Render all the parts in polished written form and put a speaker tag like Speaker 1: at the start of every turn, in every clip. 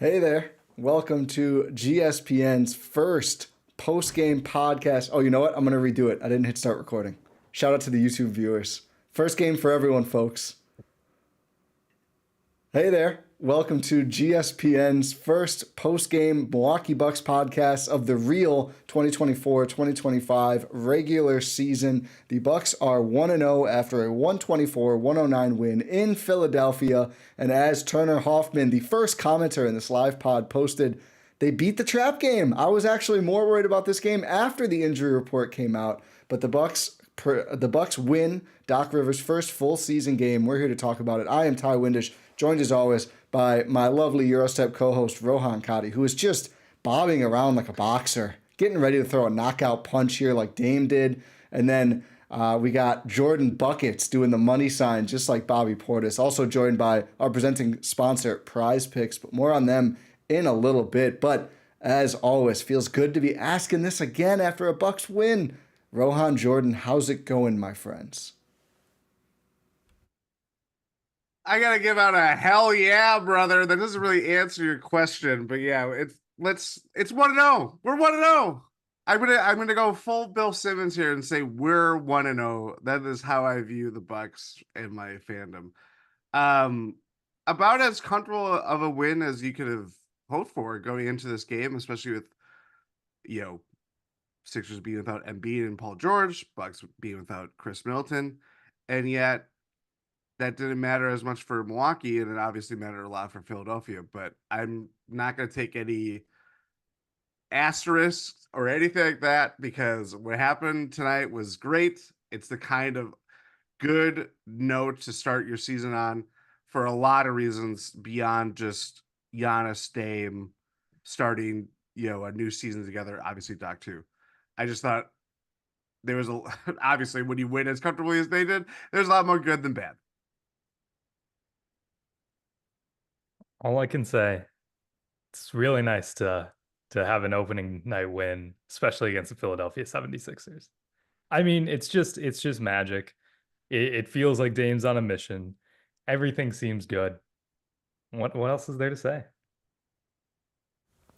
Speaker 1: Hey there. Welcome to GSPN's first post-game podcast. Oh, you know what? I'm going to redo it. I didn't hit start recording. Shout out to the YouTube viewers. First game for everyone, folks. Hey there. Welcome to GSPN's first post-game Milwaukee Bucks podcast of the real 2024-2025 regular season. The Bucks are 1-0 after a 124-109 win in Philadelphia. And as Turner Hoffman, the first commenter in this live pod, posted, they beat the trap game. I was actually more worried about this game after the injury report came out, but the Bucks win Doc Rivers' first full season game. We're here to talk about it. I am Ty Windisch, joined as always by my lovely Eurostep co-host Rohan Katti, who is just bobbing around like a boxer, getting ready to throw a knockout punch here like Dame did. And then we got Jordan Buckets doing the money sign just like Bobby Portis. Also joined by our presenting sponsor, Prize Picks, but more on them in a little bit. But as always, feels good to be asking this again after a Bucks win. Rohan, Jordan, how's it going, my friends?
Speaker 2: I gotta give out a hell yeah, brother. That doesn't really answer your question, but yeah, it's 1-0. We're 1-0. I'm gonna go full Bill Simmons here and say we're 1-0. That is how I view the Bucks and my fandom. Um, about as comfortable of a win as you could have hoped for going into this game, especially with you know Sixers being without Embiid and Paul George, Bucks being without Khris Middleton, and yet that didn't matter as much for Milwaukee, and it obviously mattered a lot for Philadelphia. But I'm not going to take any asterisks or anything like that because what happened tonight was great. It's the kind of good note to start your season on for a lot of reasons beyond just Giannis, Dame starting, a new season together. Obviously, Doc too. I just thought there was obviously when you win as comfortably as they did, there's a lot more good than bad.
Speaker 3: All I can say, it's really nice to have an opening night win, especially against the Philadelphia 76ers. I mean, it's just magic. It feels like Dame's on a mission. Everything seems good. What else is there to say?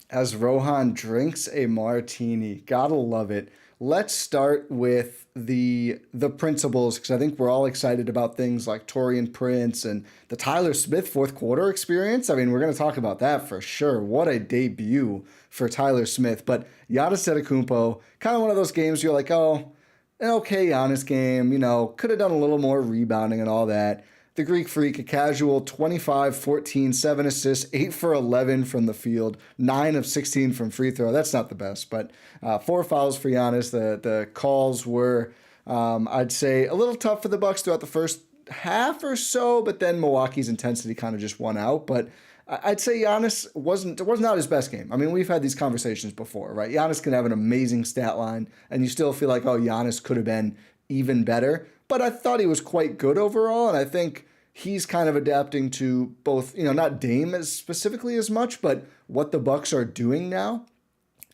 Speaker 1: As Rohan drinks a martini, gotta love it. Let's start with the principles because I think we're all excited about things like Taurean Prince and the Tyler Smith fourth quarter experience. I mean, we're gonna talk about that for sure. What a debut for Tyler Smith. But Giannis Antetokounmpo, kind of one of those games you're like, oh, an okay Giannis game. Could have done a little more rebounding and all that. The Greek Freak, a casual 25, 14, 7 assists, 8 for 11 from the field, 9 of 16 from free throw. That's not the best, but 4 fouls for Giannis. The calls were, I'd say, a little tough for the Bucks throughout the first half or so, but then Milwaukee's intensity kind of just won out. But I'd say Giannis was not his best game. I mean, we've had these conversations before, right? Giannis can have an amazing stat line, and you still feel like, oh, Giannis could have been even better. But I thought he was quite good overall, and I think he's kind of adapting to both, not Dame as specifically as much, but what the Bucks are doing now.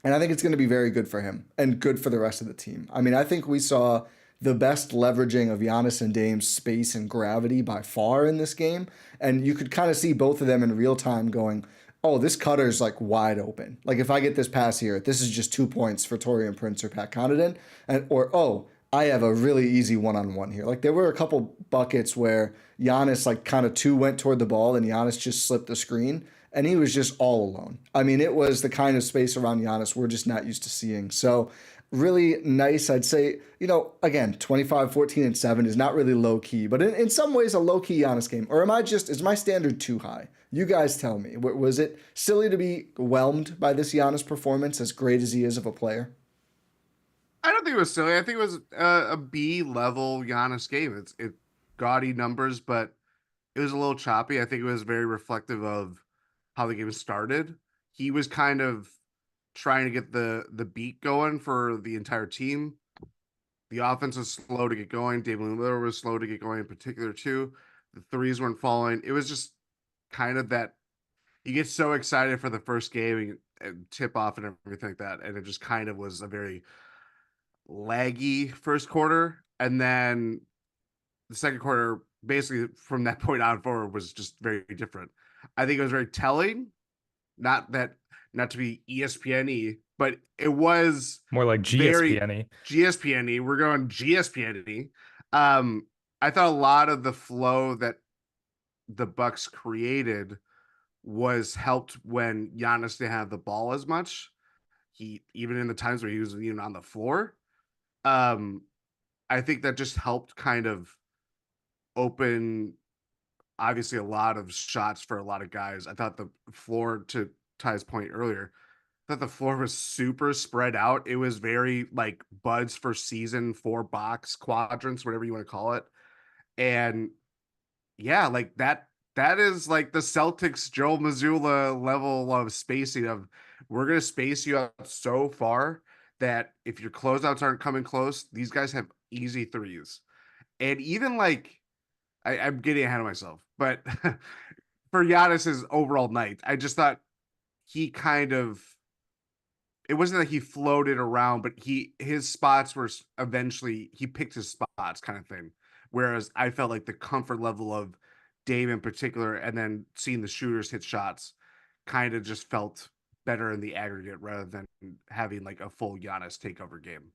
Speaker 1: And I think it's going to be very good for him and good for the rest of the team. I mean, I think we saw the best leveraging of Giannis and Dame's space and gravity by far in this game. And you could kind of see both of them in real time going, oh, this cutter's like wide open. Like if I get this pass here, this is just 2 points for Taurean Prince or Pat Connaughton. Or, oh, I have a really easy one-on-one here. Like there were a couple buckets where Giannis like kind of two went toward the ball and Giannis just slipped the screen and he was just all alone. I mean, it was the kind of space around Giannis we're just not used to seeing. So really nice. I'd say, again, 25, 14, and 7 is not really low key, but in some ways a low key Giannis game. Or is my standard too high? You guys tell me. Was it silly to be whelmed by this Giannis performance as great as he is of a player?
Speaker 2: I don't think it was silly. I think it was a B level Giannis game. It gaudy numbers, but it was a little choppy. I think it was very reflective of how the game started. He was kind of trying to get the beat going for the entire team. The offense was slow to get going. Damian Lillard was slow to get going in particular too. The threes weren't falling. It was just kind of that you get so excited for the first game and tip off and everything like that. And it just kind of was a very laggy first quarter. And then the second quarter, basically from that point on forward, was just very different. I think it was very telling not to be ESPN-y, but it was
Speaker 3: more like
Speaker 2: very
Speaker 3: GSPN-y.
Speaker 2: GSPN-y. We're going GSPN-y. I thought a lot of the flow that the Bucks created was helped when Giannis didn't have the ball as much. He, even in the times where he was even on the floor, I think that just helped kind of open, obviously, a lot of shots for a lot of guys. I thought the floor, to Ty's point earlier, I thought the floor was super spread out. It was very like buds for season, 4-box quadrants, whatever you want to call it. And yeah, like that is like the Celtics Joe Mazzulla level of spacing of, we're gonna space you out so far that if your closeouts aren't coming close, these guys have easy threes. And even like I'm getting ahead of myself, but for Giannis's overall night, I just thought he kind of, it wasn't that he floated around, but his spots were eventually, he picked his spots kind of thing. Whereas I felt like the comfort level of Dame in particular, and then seeing the shooters hit shots, kind of just felt better in the aggregate rather than having like a full Giannis takeover game.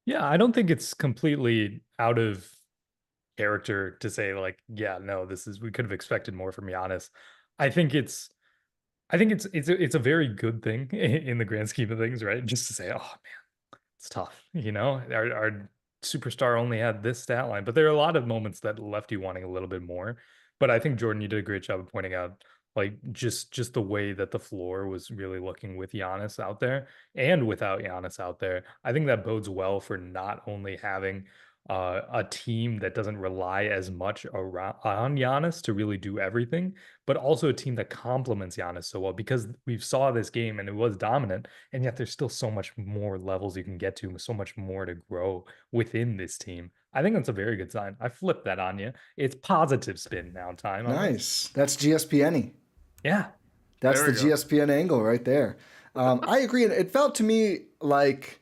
Speaker 3: Yeah, I don't think it's completely out of character to say like, yeah, no, we could have expected more from Giannis. I think it's it's a very good thing in the grand scheme of things, right? Just to say, oh man, it's tough. Our superstar only had this stat line, but there are a lot of moments that left you wanting a little bit more. But I think Jordan, you did a great job of pointing out like just the way that the floor was really looking with Giannis out there and without Giannis out there. I think that bodes well for not only having a team that doesn't rely as much on Giannis to really do everything, but also a team that complements Giannis so well, because we saw this game and it was dominant, and yet there's still so much more levels you can get to, so much more to grow within this team. I think that's a very good sign. I flipped that on you. It's positive spin now time on this.
Speaker 1: Nice. That's GSPN-y.
Speaker 3: Yeah.
Speaker 1: That's
Speaker 2: There
Speaker 1: the
Speaker 2: we go.
Speaker 1: GSPN angle right there. I agree. And it felt to me like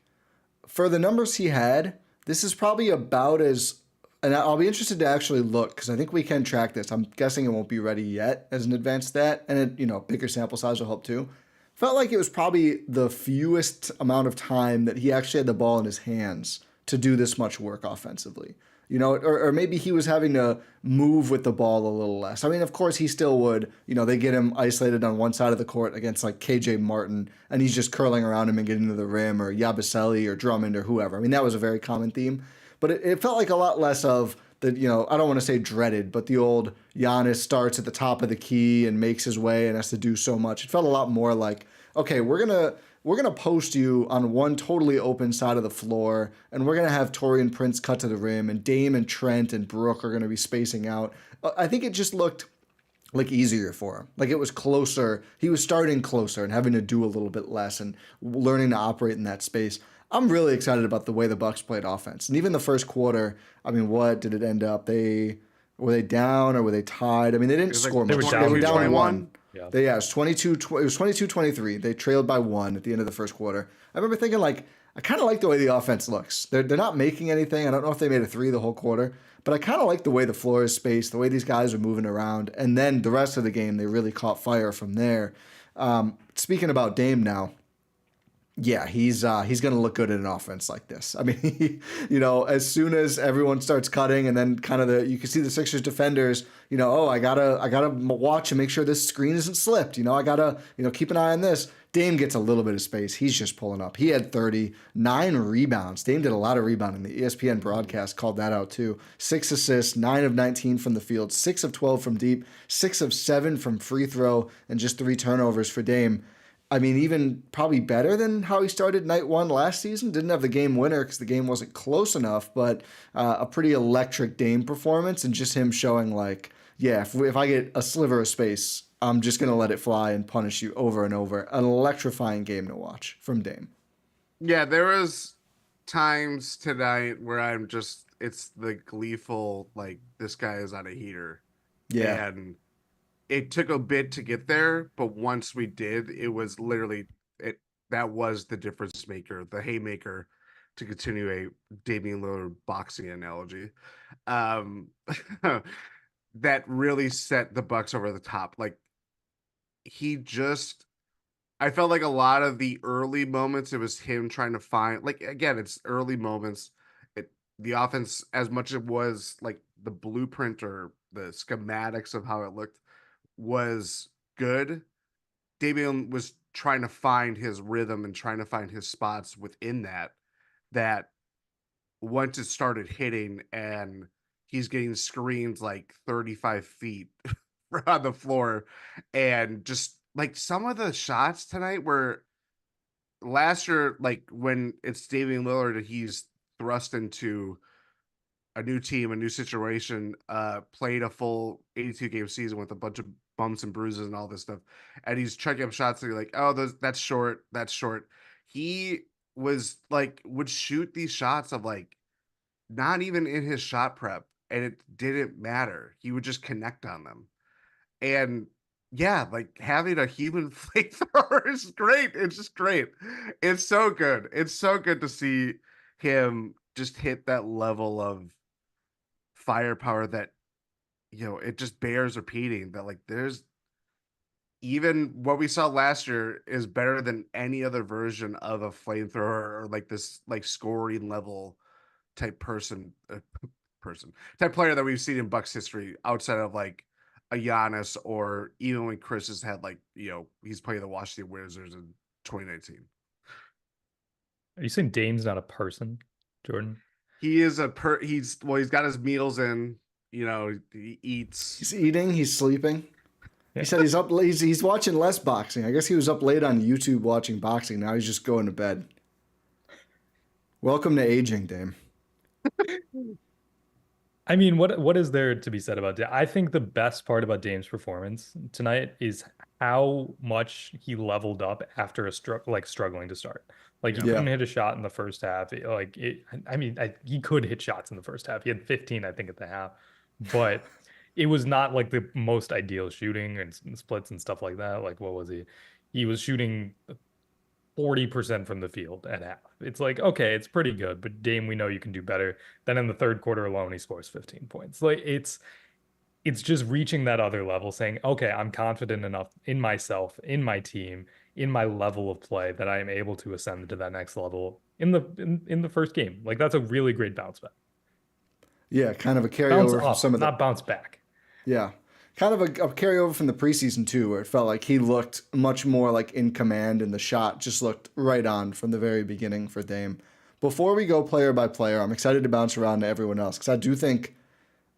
Speaker 1: for the numbers he had, this is probably about as, and I'll be interested to actually look because I think we can track this. I'm guessing it won't be ready yet as an advanced stat, and bigger sample size will help too. Felt like it was probably the fewest amount of time that he actually had the ball in his hands to do this much work offensively. Or maybe he was having to move with the ball a little less. I mean, of course, he still would. They get him isolated on one side of the court against like KJ Martin, and he's just curling around him and getting to the rim, or Yabusele or Drummond or whoever. I mean, that was a very common theme. But it felt like a lot less of the, I don't want to say dreaded, but the old Giannis starts at the top of the key and makes his way and has to do so much. It felt a lot more like, okay, we're gonna post you on one totally open side of the floor, and we're gonna have Taurean Prince cut to the rim, and Dame and Trent and Brooke are gonna be spacing out. I think it just looked like easier for him. Like it was closer. He was starting closer and having to do a little bit less and learning to operate in that space. I'm really excited about the way the Bucks played offense. And even the first quarter, I mean, what did it end up? Were they down or were they tied? I mean, they didn't score much. They were down 1.
Speaker 3: Yeah.
Speaker 1: It was 22-23. They trailed by 1 at the end of the first quarter. I remember thinking, like, I kind of like the way the offense looks. They're not making anything. I don't know if they made a 3 the whole quarter, but I kind of like the way the floor is spaced, the way these guys are moving around. And then the rest of the game, they really caught fire from there. Speaking about Dame now, yeah, he's going to look good in an offense like this. I mean, as soon as everyone starts cutting, and then kind of you can see the Sixers defenders, I gotta watch and make sure this screen isn't slipped. I gotta, keep an eye on this. Dame gets a little bit of space. He's just pulling up. He had 39 rebounds. Dame did a lot of rebounding. The ESPN broadcast called that out too. 6 assists, 9 of 19 from the field, 6 of 12 from deep, 6 of 7 from free throw, and just 3 turnovers for Dame. I mean, even probably better than how he started night 1 last season. Didn't have the game winner because the game wasn't close enough, but a pretty electric Dame performance, and just him showing like, yeah, if I get a sliver of space, I'm just going to let it fly and punish you over and over. An electrifying game to watch from Dame.
Speaker 2: Yeah, there was times tonight where it's the gleeful, like, this guy is on a heater.
Speaker 1: Yeah.
Speaker 2: And it took a bit to get there, but once we did, it was literally that was the difference maker, the haymaker, to continue a Damian Lillard boxing analogy. That really set the Bucks over the top. Like, I felt like a lot of the early moments, it was him trying to find, like, again, it's early moments. The offense, as much as it was like the blueprint or the schematics of how it looked, was good. Damian was trying to find his rhythm and trying to find his spots within that once it started hitting and he's getting screens like 35 feet on the floor, and just like some of the shots tonight were last year, like when it's Damian Lillard, he's thrust into a new team, a new situation, played a full 82 game season with a bunch of bumps and bruises and all this stuff. And he's chucking up shots and you're like, oh, that's short. That's short. He was like, would shoot these shots of like, not even in his shot prep, and it didn't matter. He would just connect on them. And yeah, like having a human flamethrower is great. It's just great. It's so good. It's so good to see him just hit that level of firepower that, it just bears repeating that, like, there's even what we saw last year is better than any other version of a flamethrower or like this like scoring level type type player that we've seen in Bucks history outside of like a Giannis, or even when Khris has had like, he's playing the Washington Wizards in 2019.
Speaker 3: Are you saying Dame's not a person, Jordan?
Speaker 2: He is he's got his meals in, he eats.
Speaker 1: He's eating, he's sleeping.
Speaker 3: Yeah.
Speaker 1: He said he's up. He's watching less boxing. I guess he was up late on YouTube watching boxing. Now he's just going to bed. Welcome to aging, Dame.
Speaker 3: I mean, what is there to be said about Dame? I think the best part about Dame's performance tonight is how much he leveled up after struggling to start. Like he couldn't hit a shot in the first half. He could hit shots in the first half. He had 15, I think, at the half, but it was not like the most ideal shooting and splits and stuff like that. Like, what was he? He was shooting 40% from the field at half. It's like, okay, it's pretty good, but Dame, we know you can do better. Then in the third quarter alone, he scores 15 points. Like it's just reaching that other level, saying, okay, I'm confident enough in myself, in my team, in my level of play that I am able to ascend to that next level in the first game. Like that's a really great bounce back.
Speaker 1: Yeah, kind of a carryover from some of the
Speaker 3: not bounce back.
Speaker 1: Yeah. Kind of a carryover from the preseason too, where it felt like he looked much more like in command and the shot just looked right on from the very beginning for Dame. Before we go player by player, I'm excited to bounce around to everyone else because I do think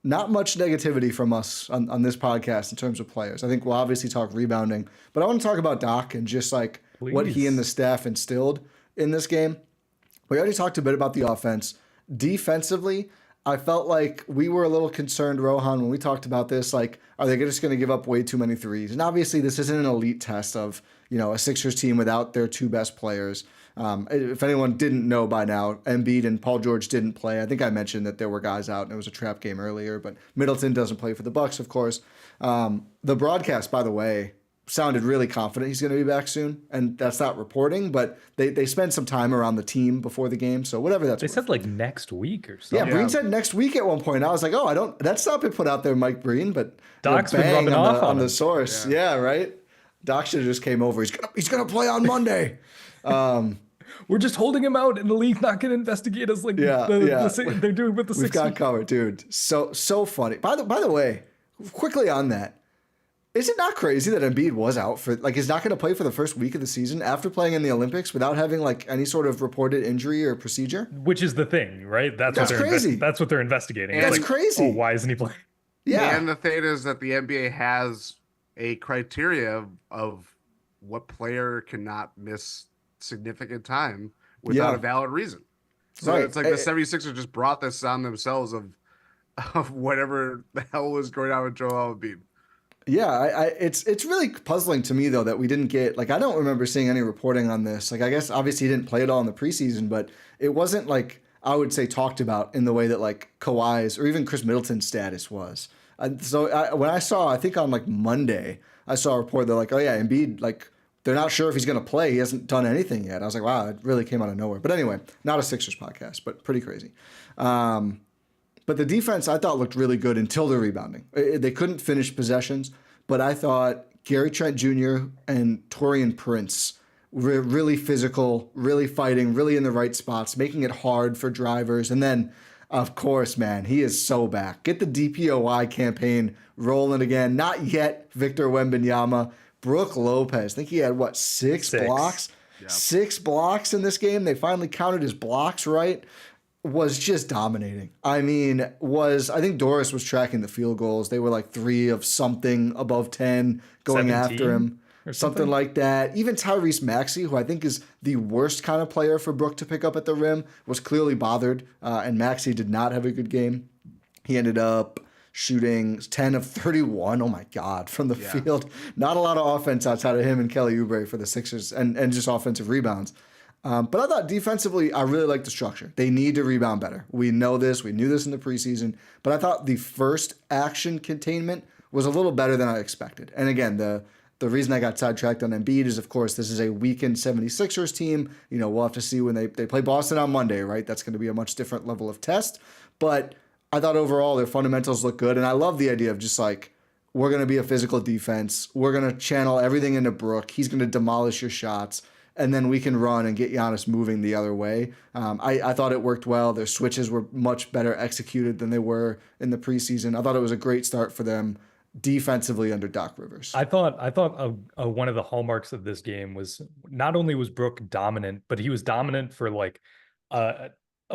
Speaker 1: not much negativity from us on this podcast in terms of players. I think we'll obviously talk rebounding, but I want to talk about Doc and just like what he and the staff instilled in this game. We already talked a bit about the offense. Defensively, I felt like we were a little concerned, Rohan, when we talked about this. Like, are they just going to give up way too many threes? And obviously, this isn't an elite test of, a Sixers team without their two best players. If anyone didn't know by now, Embiid and Paul George didn't play. I think I mentioned that there were guys out and it was a trap game earlier, but Middleton doesn't play for the Bucks, of course. The broadcast, by the way, sounded really confident he's going to be back soon, and that's not reporting, but they spent some time around the team before the game, so whatever that's worth.
Speaker 3: They said like next week or something.
Speaker 1: Yeah, Breen said next week at one point. I was like, that's not been put out there, Mike Breen, but
Speaker 3: Doc's been rubbing off
Speaker 1: on the source. Yeah, right? Doc should have just came over. He's gonna play on Monday.
Speaker 3: We're just holding him out, and the league's not going to investigate us like they're doing with the Sixers.
Speaker 1: We've got covered, dude. So funny. By the way, quickly on that, is it not crazy that Embiid was out for he's not going to play for the first week of the season after playing in the Olympics without having any sort of reported injury or procedure?
Speaker 3: Which is the thing, right? That's crazy. That's what they're investigating.
Speaker 1: That's crazy.
Speaker 3: Oh, why isn't he playing?
Speaker 1: Yeah.
Speaker 2: And the thing is that the NBA has a criteria of what player cannot miss significant time without a valid reason. So it's like the 76ers just brought this on themselves of whatever the hell was going on with Joel Embiid.
Speaker 1: Yeah, it's really puzzling to me though that we didn't get I don't remember seeing any reporting on this. I guess obviously he didn't play at all in the preseason, but it wasn't I would say talked about in the way that Kawhi's or even Khris Middleton's status was. When I saw, I think on Monday, I saw a report that oh yeah, Embiid they're not sure if he's going to play. He hasn't done anything yet. I was like, wow, it really came out of nowhere. But anyway, not a Sixers podcast, but pretty crazy. But the defense I thought looked really good until the rebounding. They couldn't finish possessions, but I thought Gary Trent Jr. and Taurean Prince were really physical, really fighting, really in the right spots, making it hard for drivers. And then, of course, man, he is so back. Get the DPOY campaign rolling again. Not yet Victor Wembanyama. Brook Lopez, I think he had, what, six blocks?
Speaker 2: Yeah.
Speaker 1: 6 blocks in this game. They finally counted his blocks right. Was just dominating. I mean, I think Doris was tracking the field goals. They were like 3 of something above 10 going after him.
Speaker 3: Or
Speaker 1: something like that. Even Tyrese Maxey, who I think is the worst kind of player for Brook to pick up at the rim, was clearly bothered. And Maxey did not have a good game. He ended up shooting 10 of 31, oh my God, from the field. Not a lot of offense outside of him and Kelly Oubre for the Sixers and just offensive rebounds. But I thought defensively, I really liked the structure. They need to rebound better. We know this. We knew this in the preseason. But I thought the first action containment was a little better than I expected. And again, the reason I got sidetracked on Embiid is, of course, this is a weakened 76ers team. You know, we'll have to see when they play Boston on Monday, right? That's going to be a much different level of test. But I thought overall their fundamentals look good. And I love the idea of just like, we're going to be a physical defense. We're going to channel everything into Brook. He's going to demolish your shots. And then we can run and get Giannis moving the other way. I thought it worked well. Their switches were much better executed than they were in the preseason. I thought it was a great start for them defensively under Doc Rivers.
Speaker 3: I thought one of the hallmarks of this game was not only was Brook dominant, but he was dominant for like a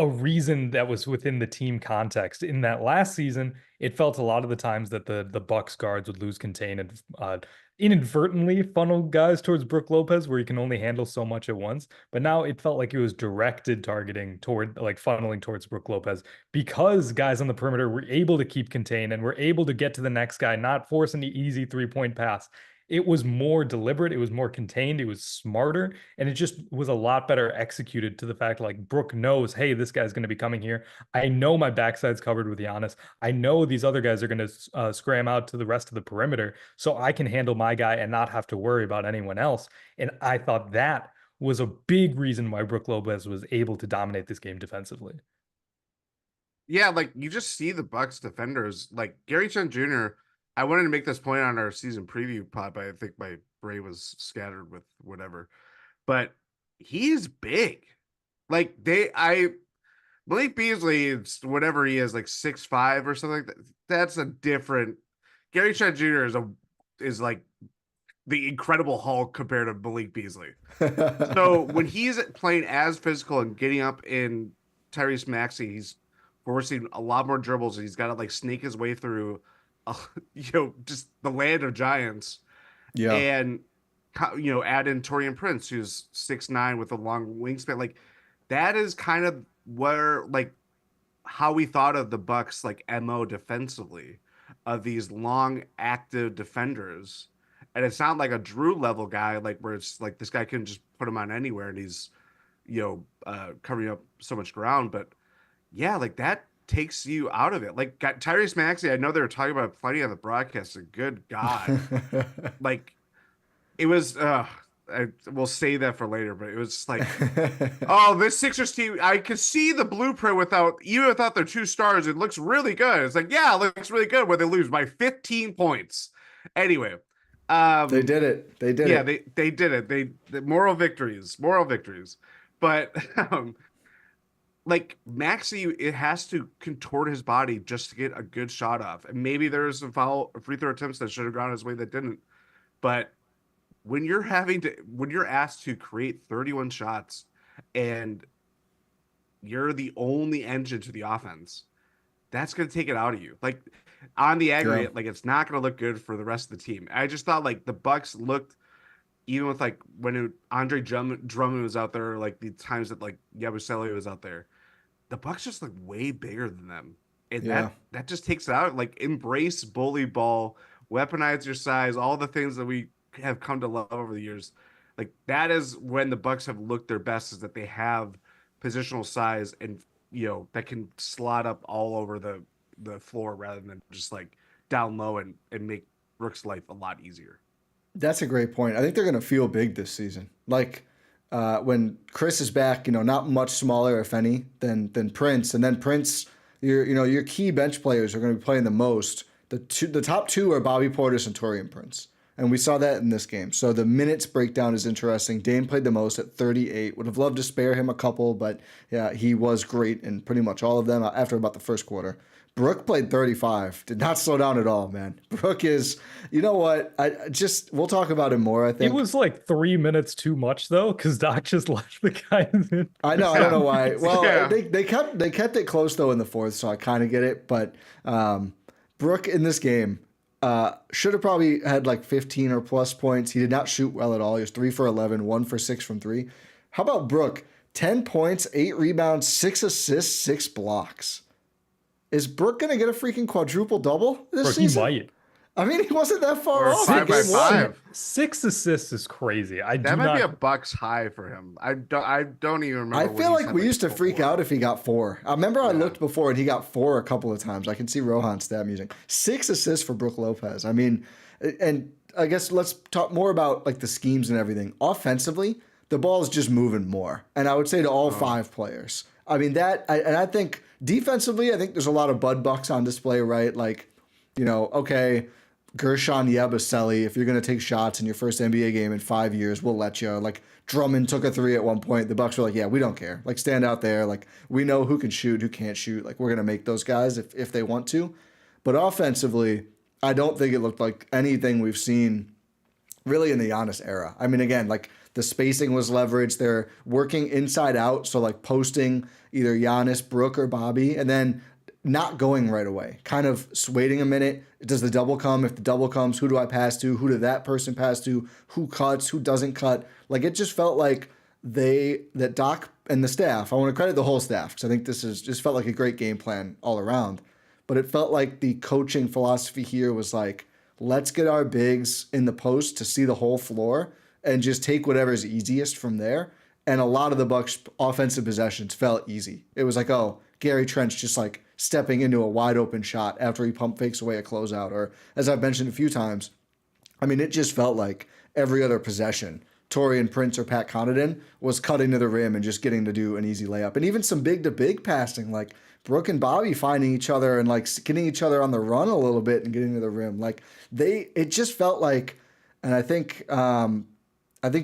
Speaker 3: reason that was within the team context. In that last season, it felt a lot of the times that the Bucks guards would lose contain and inadvertently funnel guys towards Brook Lopez, where he can only handle so much at once. But now it felt like it was directed targeting toward, like funneling towards Brook Lopez, because guys on the perimeter were able to keep contained and were able to get to the next guy, not force an easy 3-point pass. It was more deliberate. It was more contained. It was smarter. And it just was a lot better executed to the fact like Brook knows, hey, this guy's going to be coming here. I know my backside's covered with Giannis. I know these other guys are going to scram out to the rest of the perimeter, so I can handle my guy and not have to worry about anyone else. And I thought that was a big reason why Brook Lopez was able to dominate this game defensively.
Speaker 2: Yeah, like you just see the Bucks defenders, like Gary Trent Jr. I wanted to make this point on our season preview pod, but I think my brain was scattered with whatever. But he's big. Like Malik Beasley, it's whatever he is, like 6'5" or something like that. That's a different. Gary Trent Jr. is like the Incredible Hulk compared to Malik Beasley. So when he's playing as physical and getting up in Tyrese Maxey, he's forcing a lot more dribbles, and he's got to like snake his way through just the land of giants. Yeah. And add in Taurean Prince, who's 6'9" with a long wingspan. Like that is kind of where like how we thought of the Bucks like MO defensively, of these long active defenders. And it's not like a Drew level guy, like where it's like this guy can just put him on anywhere and he's covering up so much ground. But yeah, like that takes you out of it. Like Tyrese Maxey, I know they were talking about plenty on the broadcast. Good God. Like it was, we'll say that for later, but it was just like, oh, this Sixers team, I could see the blueprint even without their 2 stars. It looks really good. It's like, yeah, it looks really good when they lose by 15 points. Anyway.
Speaker 1: They did it. They did it.
Speaker 2: They did it. The moral victories. But, like Maxey, it has to contort his body just to get a good shot off. And maybe there's some free throw attempts that should have gone his way that didn't. But when you're asked to create 31 shots and you're the only engine to the offense, that's going to take it out of you. Like on the aggregate, like it's not going to look good for the rest of the team. I just thought like the Bucks looked, even with like when Andre Drummond was out there, like the times that like Yabusele was out there, the Bucks just look way bigger than them. And that just takes it out. Like embrace bully ball, weaponize your size, all the things that we have come to love over the years. Like that is when the Bucks have looked their best, is that they have positional size and that can slot up all over the floor rather than just like down low and make Brook's life a lot easier.
Speaker 1: That's a great point. I think they're going to feel big this season. Like when Khris is back, not much smaller, if any, than Prince. And then Prince, your key bench players are going to be playing the most. The top 2 are Bobby Portis and Taurean Prince. And we saw that in this game. So the minutes breakdown is interesting. Dame played the most at 38. Would have loved to spare him a couple, but yeah, he was great in pretty much all of them after about the first quarter. Brook played 35. Did not slow down at all, man. Brook is, you know what? We'll talk about him more, I think.
Speaker 3: It was like 3 minutes too much though, because Doc just left the guy in.
Speaker 1: I know, I don't know why. Well,
Speaker 2: Yeah.
Speaker 1: they kept it close though in the fourth, so I kind of get it. But Brook in this game should have probably had like 15 or plus points. He did not shoot well at all. He was 3 for 11, 1 for 6 from 3. How about Brook? 10 points, 8 rebounds, 6 assists, 6 blocks. Is Brook going to get a freaking quadruple double this season?
Speaker 3: He might.
Speaker 1: I mean, he wasn't that far
Speaker 2: Or
Speaker 1: off.
Speaker 2: 5 by
Speaker 1: in game one.
Speaker 2: 5.
Speaker 3: 6 assists is crazy.
Speaker 2: That might be a Bucks high for him. I don't even remember.
Speaker 1: I
Speaker 2: when
Speaker 1: feel
Speaker 2: he
Speaker 1: like
Speaker 2: said,
Speaker 1: we used to freak
Speaker 2: before.
Speaker 1: out if he got 4. I remember I looked before and he got 4 a couple of times. I can see Rohan's stat using 6 assists for Brook Lopez. I mean, and I guess let's talk more about like the schemes and everything. Offensively, the ball is just moving more, and I would say to all 5 players. I mean I think defensively, I think there's a lot of Bud Bucks on display, right? Like, you know, okay, Gershon Yabusele, if you're going to take shots in your first NBA game in 5 years, we'll let you. Like, Drummond took a 3 at one point. The Bucks were like, yeah, we don't care. Like, stand out there. Like, we know who can shoot, who can't shoot. Like, we're going to make those guys if they want to. But offensively, I don't think it looked like anything we've seen really in the Giannis era. I mean, again, like, the spacing was leveraged. They're working inside out, so like posting either Giannis, Brook, or Bobby, and then not going right away, kind of waiting a minute. Does the double come? If the double comes, who do I pass to? Who did that person pass to? Who cuts? Who doesn't cut? Like, it just felt like that Doc and the staff, I want to credit the whole staff because I think this is just felt like a great game plan all around. But it felt like the coaching philosophy here was like, let's get our bigs in the post to see the whole floor and just take whatever's easiest from there. And a lot of the Bucks' offensive possessions felt easy. It was like, oh, Gary Trent's just like stepping into a wide open shot after he pump fakes away a closeout. Or as I've mentioned a few times, I mean, it just felt like every other possession, Taurean Prince or Pat Connaughton was cutting to the rim and just getting to do an easy layup. And even some big-to-big passing, like Brook and Bobby finding each other and like getting each other on the run a little bit and getting to the rim. Like it just felt like, and I think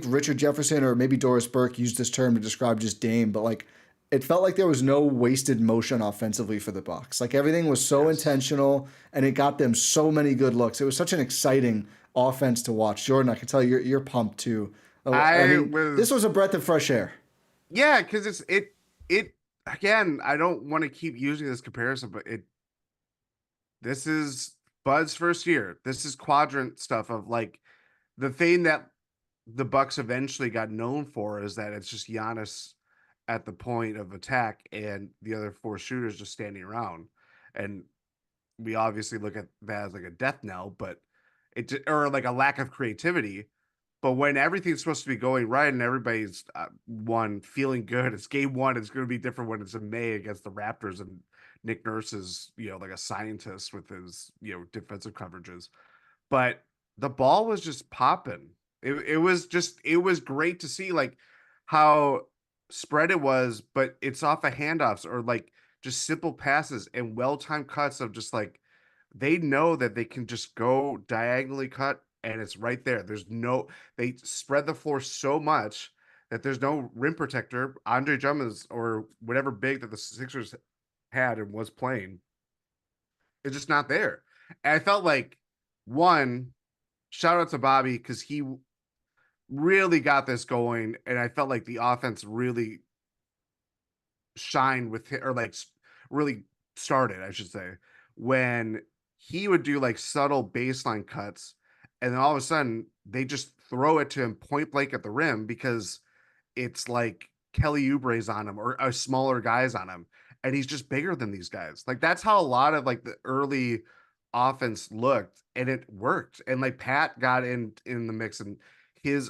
Speaker 1: Richard Jefferson or maybe Doris Burke used this term to describe just Dame, but like it felt like there was no wasted motion offensively for the Bucks. Like everything was so intentional and it got them so many good looks. It was such an exciting offense to watch. Jordan, I can tell you're pumped too. This was a breath of fresh air.
Speaker 2: Yeah, because it again, I don't want to keep using this comparison, but this is Bud's first year. This is quadrant stuff of like the thing that the Bucks eventually got known for is that it's just Giannis at the point of attack and the other 4 shooters just standing around. And we obviously look at that as like a death knell, but or like a lack of creativity. But when everything's supposed to be going right and everybody's feeling good, it's game 1. It's going to be different when it's in May against the Raptors and Nick Nurse is, like a scientist with his, defensive coverages. But the ball was just popping. It was great to see like how spread it was, but it's off of handoffs or like just simple passes and well-timed cuts of just like, they know that they can just go diagonally cut and it's right there. They spread the floor so much that there's no rim protector. Andre Drummond or whatever big that the Sixers had and was playing, it's just not there. And I felt like shout out to Bobby because he really got this going, and I felt like the offense really shined with him, or like really started, I should say, when he would do like subtle baseline cuts, and then all of a sudden they just throw it to him point blank at the rim because it's like Kelly Oubre's on him or a smaller guys on him, and he's just bigger than these guys. Like that's how a lot of like the early offense looked, and it worked. And like Pat got in the mix, and his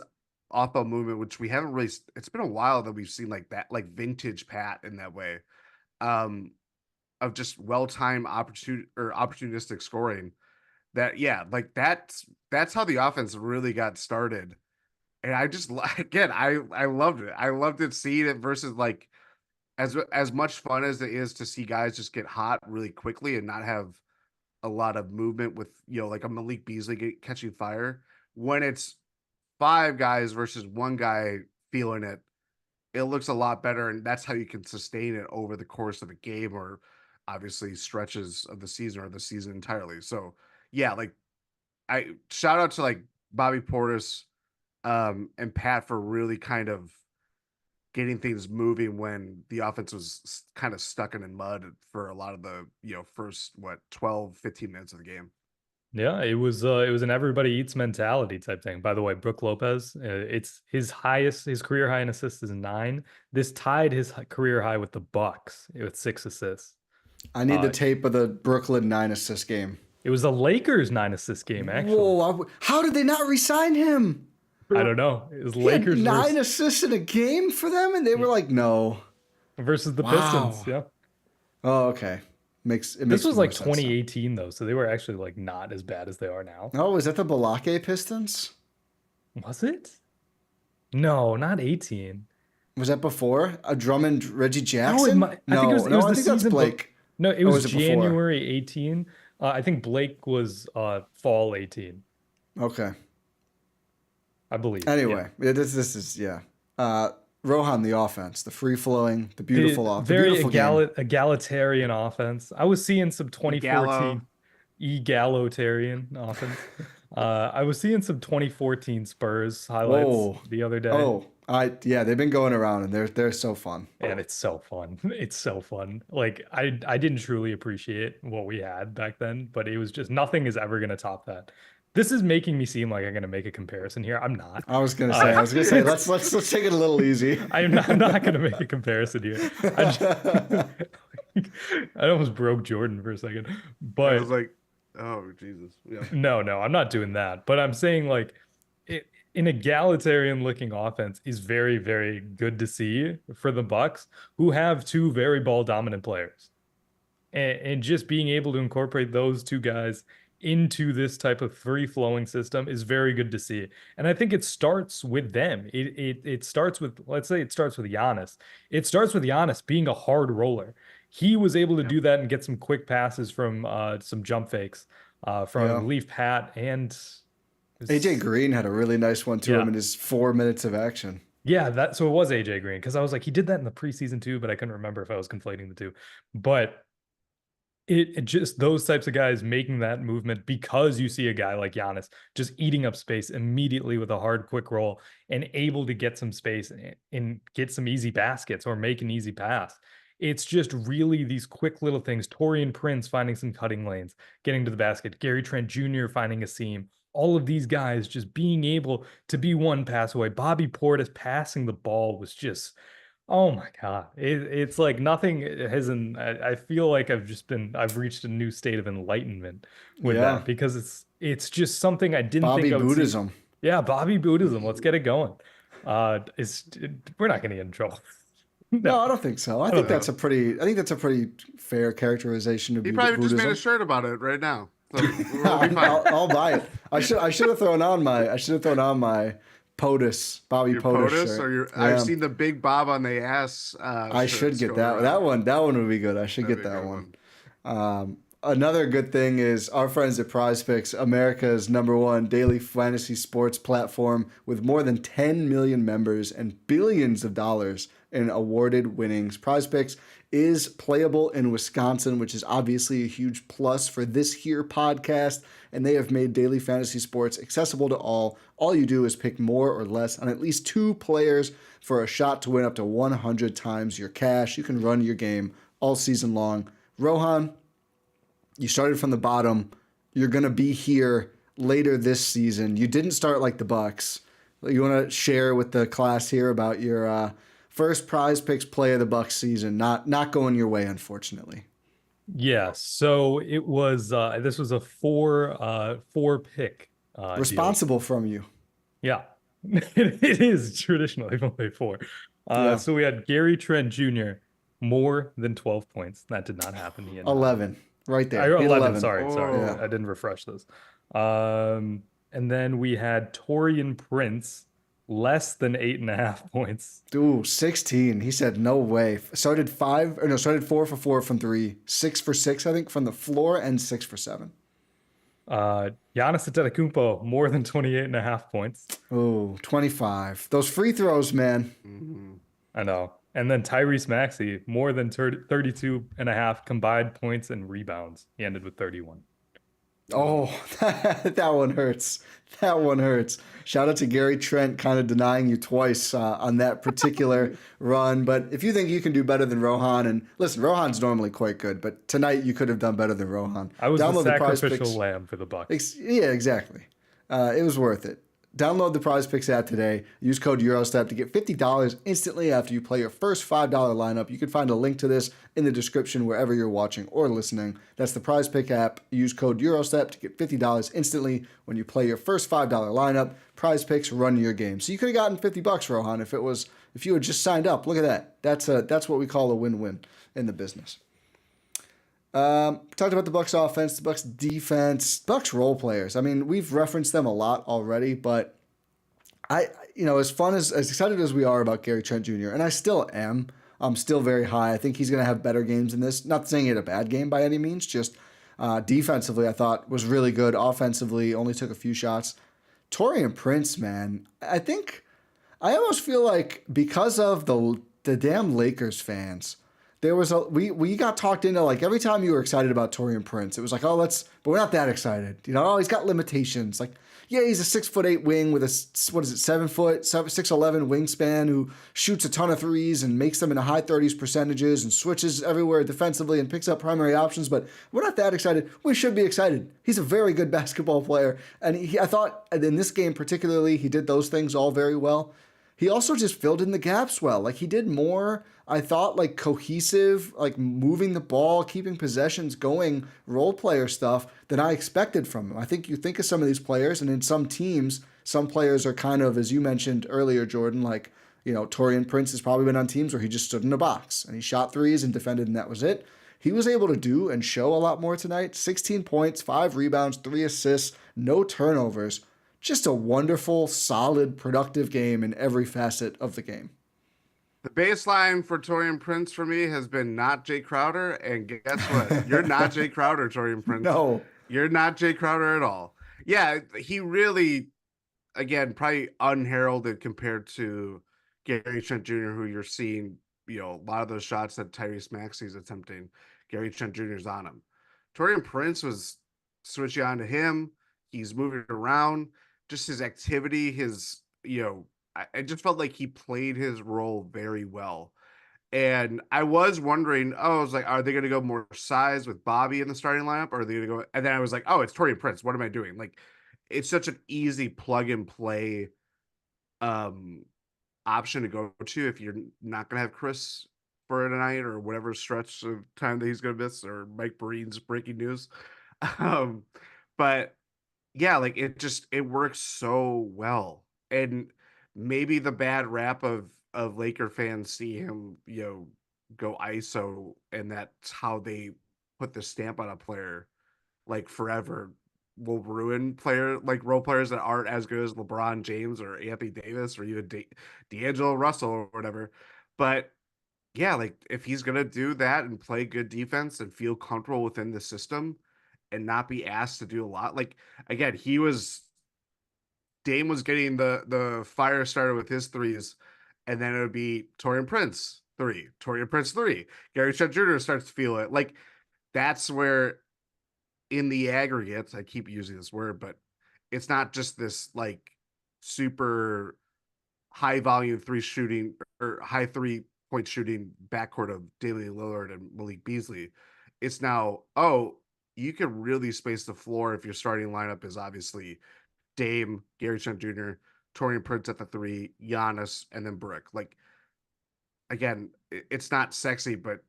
Speaker 2: off-ball movement, which we haven't really, it's been a while that we've seen like that, like vintage Pat in that way, of just well-timed opportunistic scoring. Like that's how the offense really got started. And I just, again, I loved it. I loved it seeing it versus like as much fun as it is to see guys just get hot really quickly and not have a lot of movement with, like a Malik Beasley catching fire. when it's 5 guys versus 1 guy feeling it, it looks a lot better, and that's how you can sustain it over the course of a game or obviously stretches of the season or the season entirely. So yeah, like I shout out to like Bobby Portis and Pat for really kind of getting things moving when the offense was kind of stuck in mud for a lot of the, first 12, 15 minutes of the game.
Speaker 3: Yeah, it was an everybody eats mentality type thing. By the way, Brook Lopez, it's his career high in assists is 9. This tied his career high with the Bucks with 6 assists.
Speaker 1: I need the tape of the Brooklyn 9-assist game.
Speaker 3: It was the Lakers 9-assist game, actually.
Speaker 1: Whoa! How did they not re-sign him?
Speaker 3: I don't know. It was
Speaker 1: He
Speaker 3: Lakers
Speaker 1: had 9 assists in a game for them, and they were like, no.
Speaker 3: Versus the
Speaker 1: Wow.
Speaker 3: Pistons. Yeah.
Speaker 1: Oh, okay. This
Speaker 3: was like 2018 though, so they were actually like not as bad as they are now.
Speaker 1: Oh, is that the Balake Pistons?
Speaker 3: Was it? No, not 18.
Speaker 1: Was that before? A Drummond, Reggie Jackson?
Speaker 3: I think that's
Speaker 1: Blake.
Speaker 3: No, it was January 18. I think Blake was fall 18.
Speaker 1: Okay.
Speaker 3: I believe.
Speaker 1: Anyway, this is Rohan, the offense, the free-flowing, the beautiful offense. Very
Speaker 3: egalitarian offense. I was seeing some 2014 egalitarian offense. I was seeing some 2014 Spurs highlights the other day.
Speaker 1: They've been going around and they're so fun.
Speaker 3: And it's so fun. It's so fun. Like I didn't truly appreciate what we had back then, but it was just nothing is ever gonna top that. This is making me seem like I'm going to make a comparison here. I'm not.
Speaker 1: I was going to say, let's take it a little easy.
Speaker 3: I'm not going to make a comparison here. I almost broke Jordan for a second, but
Speaker 2: I was like, oh Jesus. Yeah.
Speaker 3: No, I'm not doing that. But I'm saying like an egalitarian looking offense is very, very good to see for the Bucks, who have 2 very ball dominant players, and just being able to incorporate those 2 guys into this type of free-flowing system is very good to see. And I think it starts with them. It starts with, let's say it starts with Giannis. It starts with Giannis being a hard roller. He was able to do that and get some quick passes from some jump fakes from Leaf Pat and
Speaker 1: AJ Green had a really nice one to him in his 4 minutes of action.
Speaker 3: Yeah, so it was AJ Green, because I was like, he did that in the preseason too, but I couldn't remember if I was conflating the two. But it just those types of guys making that movement, because you see a guy like Giannis just eating up space immediately with a hard quick roll and able to get some space and get some easy baskets or make an easy pass. It's just really these quick little things. Taurean Prince finding some cutting lanes, getting to the basket. Gary Trent Jr. finding a seam. All of these guys just being able to be one pass away. Bobby Portis passing the ball was just, oh my God. It's like nothing hasn't, I feel like I've reached a new state of enlightenment with that, because it's just something I didn't think I would
Speaker 1: Buddhism.
Speaker 3: see. Yeah, Bobby Buddhism. Let's get it going. We're not going to get in trouble.
Speaker 1: No, I don't think so. I think that's a pretty fair characterization of
Speaker 2: He probably
Speaker 1: Buddhism.
Speaker 2: just made a shirt about it right now. So
Speaker 1: I'll buy it. I should have thrown on my POTUS, Bobby POTUS shirt.
Speaker 2: I've seen the big Bob on the ass.
Speaker 1: I should get that. That one would be good. I should get that one. Another good thing is our friends at Prize Picks, America's #1 daily fantasy sports platform with more than 10 million members and billions of dollars in awarded winnings. Prize Picks is playable in Wisconsin, which is obviously a huge plus for this here podcast, and they have made daily fantasy sports accessible to all. All you do is pick more or less on at least 2 players for a shot to win up to 100 times your cash. You can run your game all season long. Rohan, you started from the bottom. You're going to be here later this season. You didn't start like the Bucks. You want to share with the class here about your first Prize Picks play of the Bucks season, not going your way, unfortunately.
Speaker 3: Yeah, so it was this was a four pick
Speaker 1: responsible
Speaker 3: deal.
Speaker 1: From you.
Speaker 3: Yeah. It is traditionally only 4. So we had Gary Trent Jr. more than 12 points. That did not happen.
Speaker 1: 11 right there.
Speaker 3: 11. Sorry. Yeah. I didn't refresh this. And then we had Taurean Prince, less than 8.5 points.
Speaker 1: Dude, 16. He said no way. Started 4 for 4 from 3, 6 for 6, I think, from the floor, and 6 for 7.
Speaker 3: Giannis Antetokounmpo, more than 28.5 points.
Speaker 1: Oh, 25. Those free throws, man.
Speaker 2: Mm-hmm.
Speaker 3: I know. And then Tyrese Maxey, more than 32.5 combined points and rebounds. He ended with 31.
Speaker 1: Oh, that one hurts. That one hurts. Shout out to Gary Trent kind of denying you twice on that particular run. But if you think you can do better than Rohan, and listen, Rohan's normally quite good, but tonight you could have done better than Rohan.
Speaker 3: I was
Speaker 1: Download
Speaker 3: the
Speaker 1: Prize
Speaker 3: sacrificial
Speaker 1: Picks.
Speaker 3: lamb for the Bucks.
Speaker 1: Yeah, exactly. It was worth it. Download the Prize Picks app today. Use code Eurostep to get $50 instantly after you play your first $5 lineup. You can find a link to this in the description wherever you're watching or listening. That's the Prize Pick app. Use code Eurostep to get $50 instantly when you play your first $5 lineup. Prize Picks, run your game. So you could have gotten $50, Rohan, if you had just signed up. Look at that. That's what we call a win-win in the business. Talked about the Bucks offense, the Bucks defense, Bucks role players. I mean, we've referenced them a lot already, but as fun as excited as we are about Gary Trent Jr., and I still am, I'm still very high. I think he's going to have better games than this. Not saying he had a bad game by any means, just defensively I thought was really good. Offensively, only took a few shots. Taurean Prince, man, I almost feel like because of the damn Lakers fans, we got talked into, like, every time you were excited about Taurean Prince, it was like, but we're not that excited. He's got limitations. Like, yeah, he's a 6'8" wing with a 6'11" wingspan who shoots a ton of threes and makes them in the high 30s percentages and switches everywhere defensively and picks up primary options. But we're not that excited. We should be excited. He's a very good basketball player. And I thought in this game particularly, he did those things all very well. He also just filled in the gaps well. Like, he did more, I thought, like, cohesive, like, moving the ball, keeping possessions going, role player stuff than I expected from him. I think you think of some of these players, and in some teams, some players are kind of, as you mentioned earlier, Jordan, like, Taurean Prince has probably been on teams where he just stood in a box, and he shot threes and defended, and that was it. He was able to do and show a lot more tonight. 16 points, 5 rebounds, 3 assists, no turnovers. Just a wonderful, solid, productive game in every facet of the game.
Speaker 2: The baseline for Taurean Prince for me has been not Jay Crowder, and guess what? You're not Jay Crowder, Taurean Prince.
Speaker 1: No.
Speaker 2: You're not Jay Crowder at all. Yeah, he really, again, probably unheralded compared to Gary Trent Jr., who you're seeing, a lot of those shots that Tyrese Maxey's attempting, Gary Trent Jr.'s on him. Taurean Prince was switching on to him. He's moving around. Just his activity, I just felt like he played his role very well. And I was wondering, I was like, are they going to go more size with Bobby in the starting lineup? Or are they going to go? And then I was like, oh, it's Taurean Prince. What am I doing? Like, it's such an easy plug and play option to go to if you're not going to have Khris for tonight or whatever stretch of time that he's going to miss, or Mike Breen's breaking news. But yeah, like, it works so well. And maybe the bad rap of Laker fans see him, go ISO, and that's how they put the stamp on a player, like, forever, will ruin role players that aren't as good as LeBron James or Anthony Davis or even D'Angelo Russell or whatever. But yeah, like, if he's gonna do that and play good defense and feel comfortable within the system and not be asked to do a lot, like, again, Dame was getting the fire started with his threes, and then it would be Taurean Prince 3, Taurean Prince 3. Gary Trent Jr. starts to feel it. Like, that's where, in the aggregate, I keep using this word, but it's not just this, like, super high volume 3 shooting or high 3-point shooting backcourt of Damian Lillard and Malik Beasley. It's now, you can really space the floor if your starting lineup is obviously Dame, Gary Trent Jr., Taurean Prince at the 3, Giannis, and then Brick. Like, again, it's not sexy, but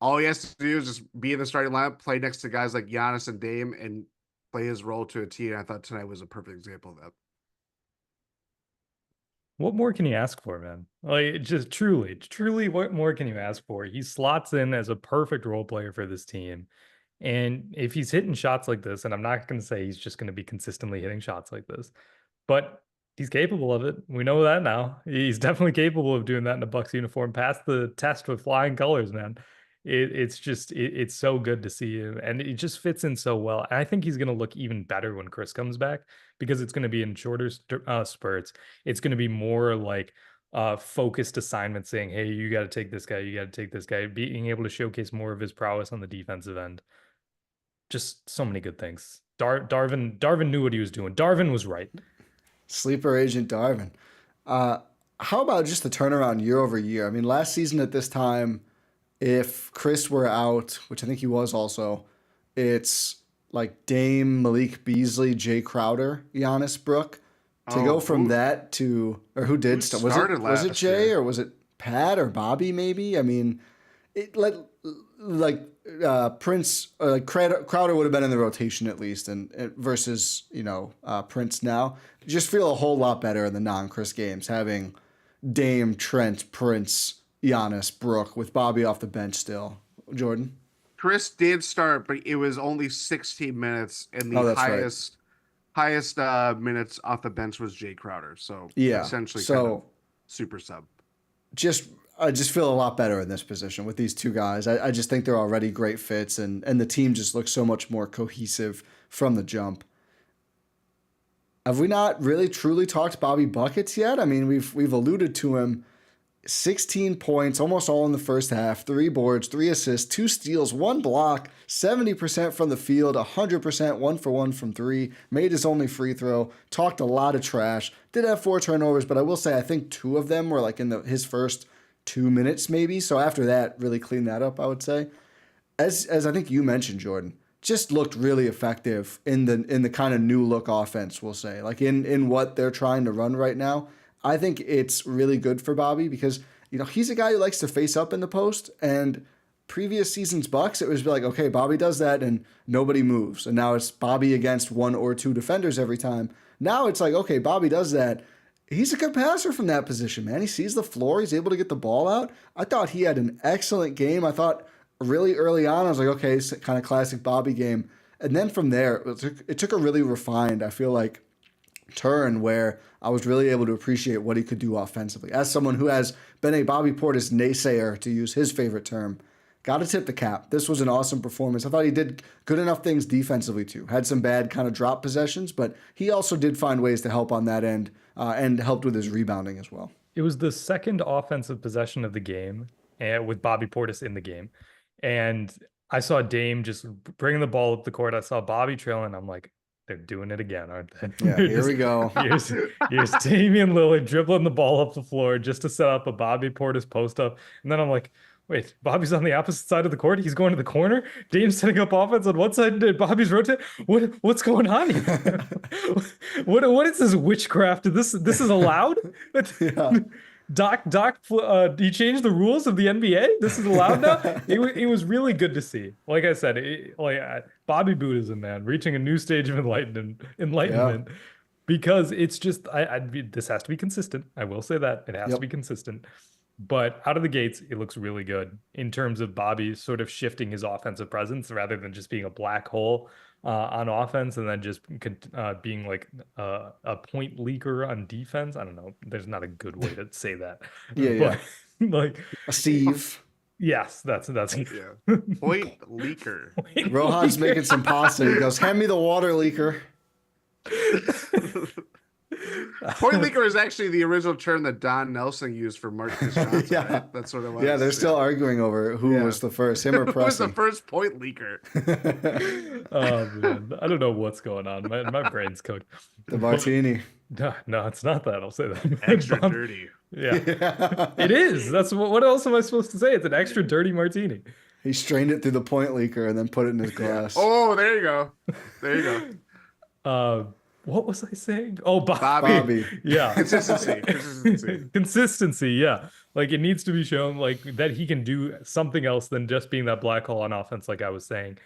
Speaker 2: all he has to do is just be in the starting lineup, play next to guys like Giannis and Dame, and play his role to a T. And I thought tonight was a perfect example of that.
Speaker 3: What more can you ask for, man? Like, just truly, what more can you ask for? He slots in as a perfect role player for this team. And if he's hitting shots like this, and I'm not going to say he's just going to be consistently hitting shots like this, but he's capable of it. We know that now. He's definitely capable of doing that in a Bucks uniform. Pass the test with flying colors, man. It's so good to see him, and it just fits in so well. And I think he's going to look even better when Khris comes back, because it's going to be in shorter spurts. It's going to be more like focused assignments saying, hey, you got to take this guy, you got to take this guy, being able to showcase more of his prowess on the defensive end. Just so many good things. Darvin knew what he was doing. Darvin was right.
Speaker 1: Sleeper agent Darvin. How about just the turnaround year over year? I mean, last season at this time, if Khris were out, which I think he was also, it's like Dame, Malik Beasley, Jay Crowder, Giannis, Brook. To go from that to, or who did start? Was it Jay or was it Pat or Bobby? Maybe. I mean, Prince, Crowder would have been in the rotation at least, and versus Prince now. Just feel a whole lot better in the non-Khris games having Dame, Trent, Prince, Giannis, Brook with Bobby off the bench still. Jordan?
Speaker 2: Khris did start, but it was only 16 minutes, and the highest minutes off the bench was Jay Crowder. So essentially kind of super sub.
Speaker 1: I just feel a lot better in this position with these two guys. I just think they're already great fits, and the team just looks so much more cohesive from the jump. Have we not really truly talked Bobby buckets yet? I mean, we've alluded to him. 16 points, almost all in the first half, 3 boards, 3 assists, 2 steals, 1 block, 70% from the field, 100%, 1-for-1 from 3, made his only free throw, talked a lot of trash, did have 4 turnovers, but I will say I think 2 of them were like in his first 2 minutes maybe. So after that, really cleaned that up, I would say. As I think you mentioned, Jordan, just looked really effective in the kind of new look offense, we'll say. Like in what they're trying to run right now. I think it's really good for Bobby because, he's a guy who likes to face up in the post, and previous season's Bucks, it was like, okay, Bobby does that and nobody moves. And now it's Bobby against 1 or 2 defenders every time. Now it's like, okay, Bobby does that. He's a good passer from that position, man. He sees the floor. He's able to get the ball out. I thought he had an excellent game. I thought really early on, I was like, okay, it's kind of classic Bobby game. And then from there, it took a really refined, I feel like, turn where I was really able to appreciate what he could do offensively. As someone who has been a Bobby Portis naysayer, to use his favorite term, got to tip the cap. This was an awesome performance. I thought he did good enough things defensively too. Had some bad kind of drop possessions, but he also did find ways to help on that end and helped with his rebounding as well.
Speaker 3: It was the second offensive possession of the game with Bobby Portis in the game. And I saw Dame just bringing the ball up the court. I saw Bobby trailing. I'm like, they're doing it again, aren't they?
Speaker 1: Yeah, here we go.
Speaker 3: Here's Damian Lillard dribbling the ball up the floor just to set up a Bobby Portis post up. And then I'm like, wait, Bobby's on the opposite side of the court. He's going to the corner. Dame's setting up offense on one side. Bobby's rotating. What's going on here? What is this witchcraft? This is allowed?
Speaker 1: Yeah.
Speaker 3: Doc, he changed the rules of the NBA. This is allowed now. It was really good to see. Like I said, Bobby Buddhism, man, reaching a new stage of enlightenment. Yeah. Because it's just, this has to be consistent. I will say that it has to be consistent. But out of the gates, it looks really good in terms of Bobby sort of shifting his offensive presence rather than just being a black hole on offense and then just being like a point leaker on defense. I don't know. There's not a good way to say that.
Speaker 1: Yeah.
Speaker 3: Like
Speaker 1: a Steve.
Speaker 3: Yes, that's
Speaker 2: point leaker.
Speaker 1: Rohan's making some pasta. He goes, hand me the water leaker.
Speaker 2: Point leaker is actually the original term that Don Nelson used for Marcus Johnson.
Speaker 1: Yeah.
Speaker 2: Right? That's what it was.
Speaker 1: Yeah, they're still arguing over who was the first, him or Pressey.
Speaker 2: Who was the first point leaker?
Speaker 3: Oh, man. I don't know what's going on. My brain's cooked.
Speaker 1: The martini.
Speaker 3: No, it's not that. I'll say that.
Speaker 2: Extra dirty.
Speaker 3: Yeah. It is. That's what else am I supposed to say? It's an extra dirty martini.
Speaker 1: He strained it through the point leaker and then put it in his glass.
Speaker 2: Oh, there you go. There you
Speaker 3: go. What was I saying? Oh,
Speaker 1: Bobby.
Speaker 3: Yeah.
Speaker 2: Consistency.
Speaker 3: Yeah. Like it needs to be shown like that he can do something else than just being that black hole on offense, like I was saying.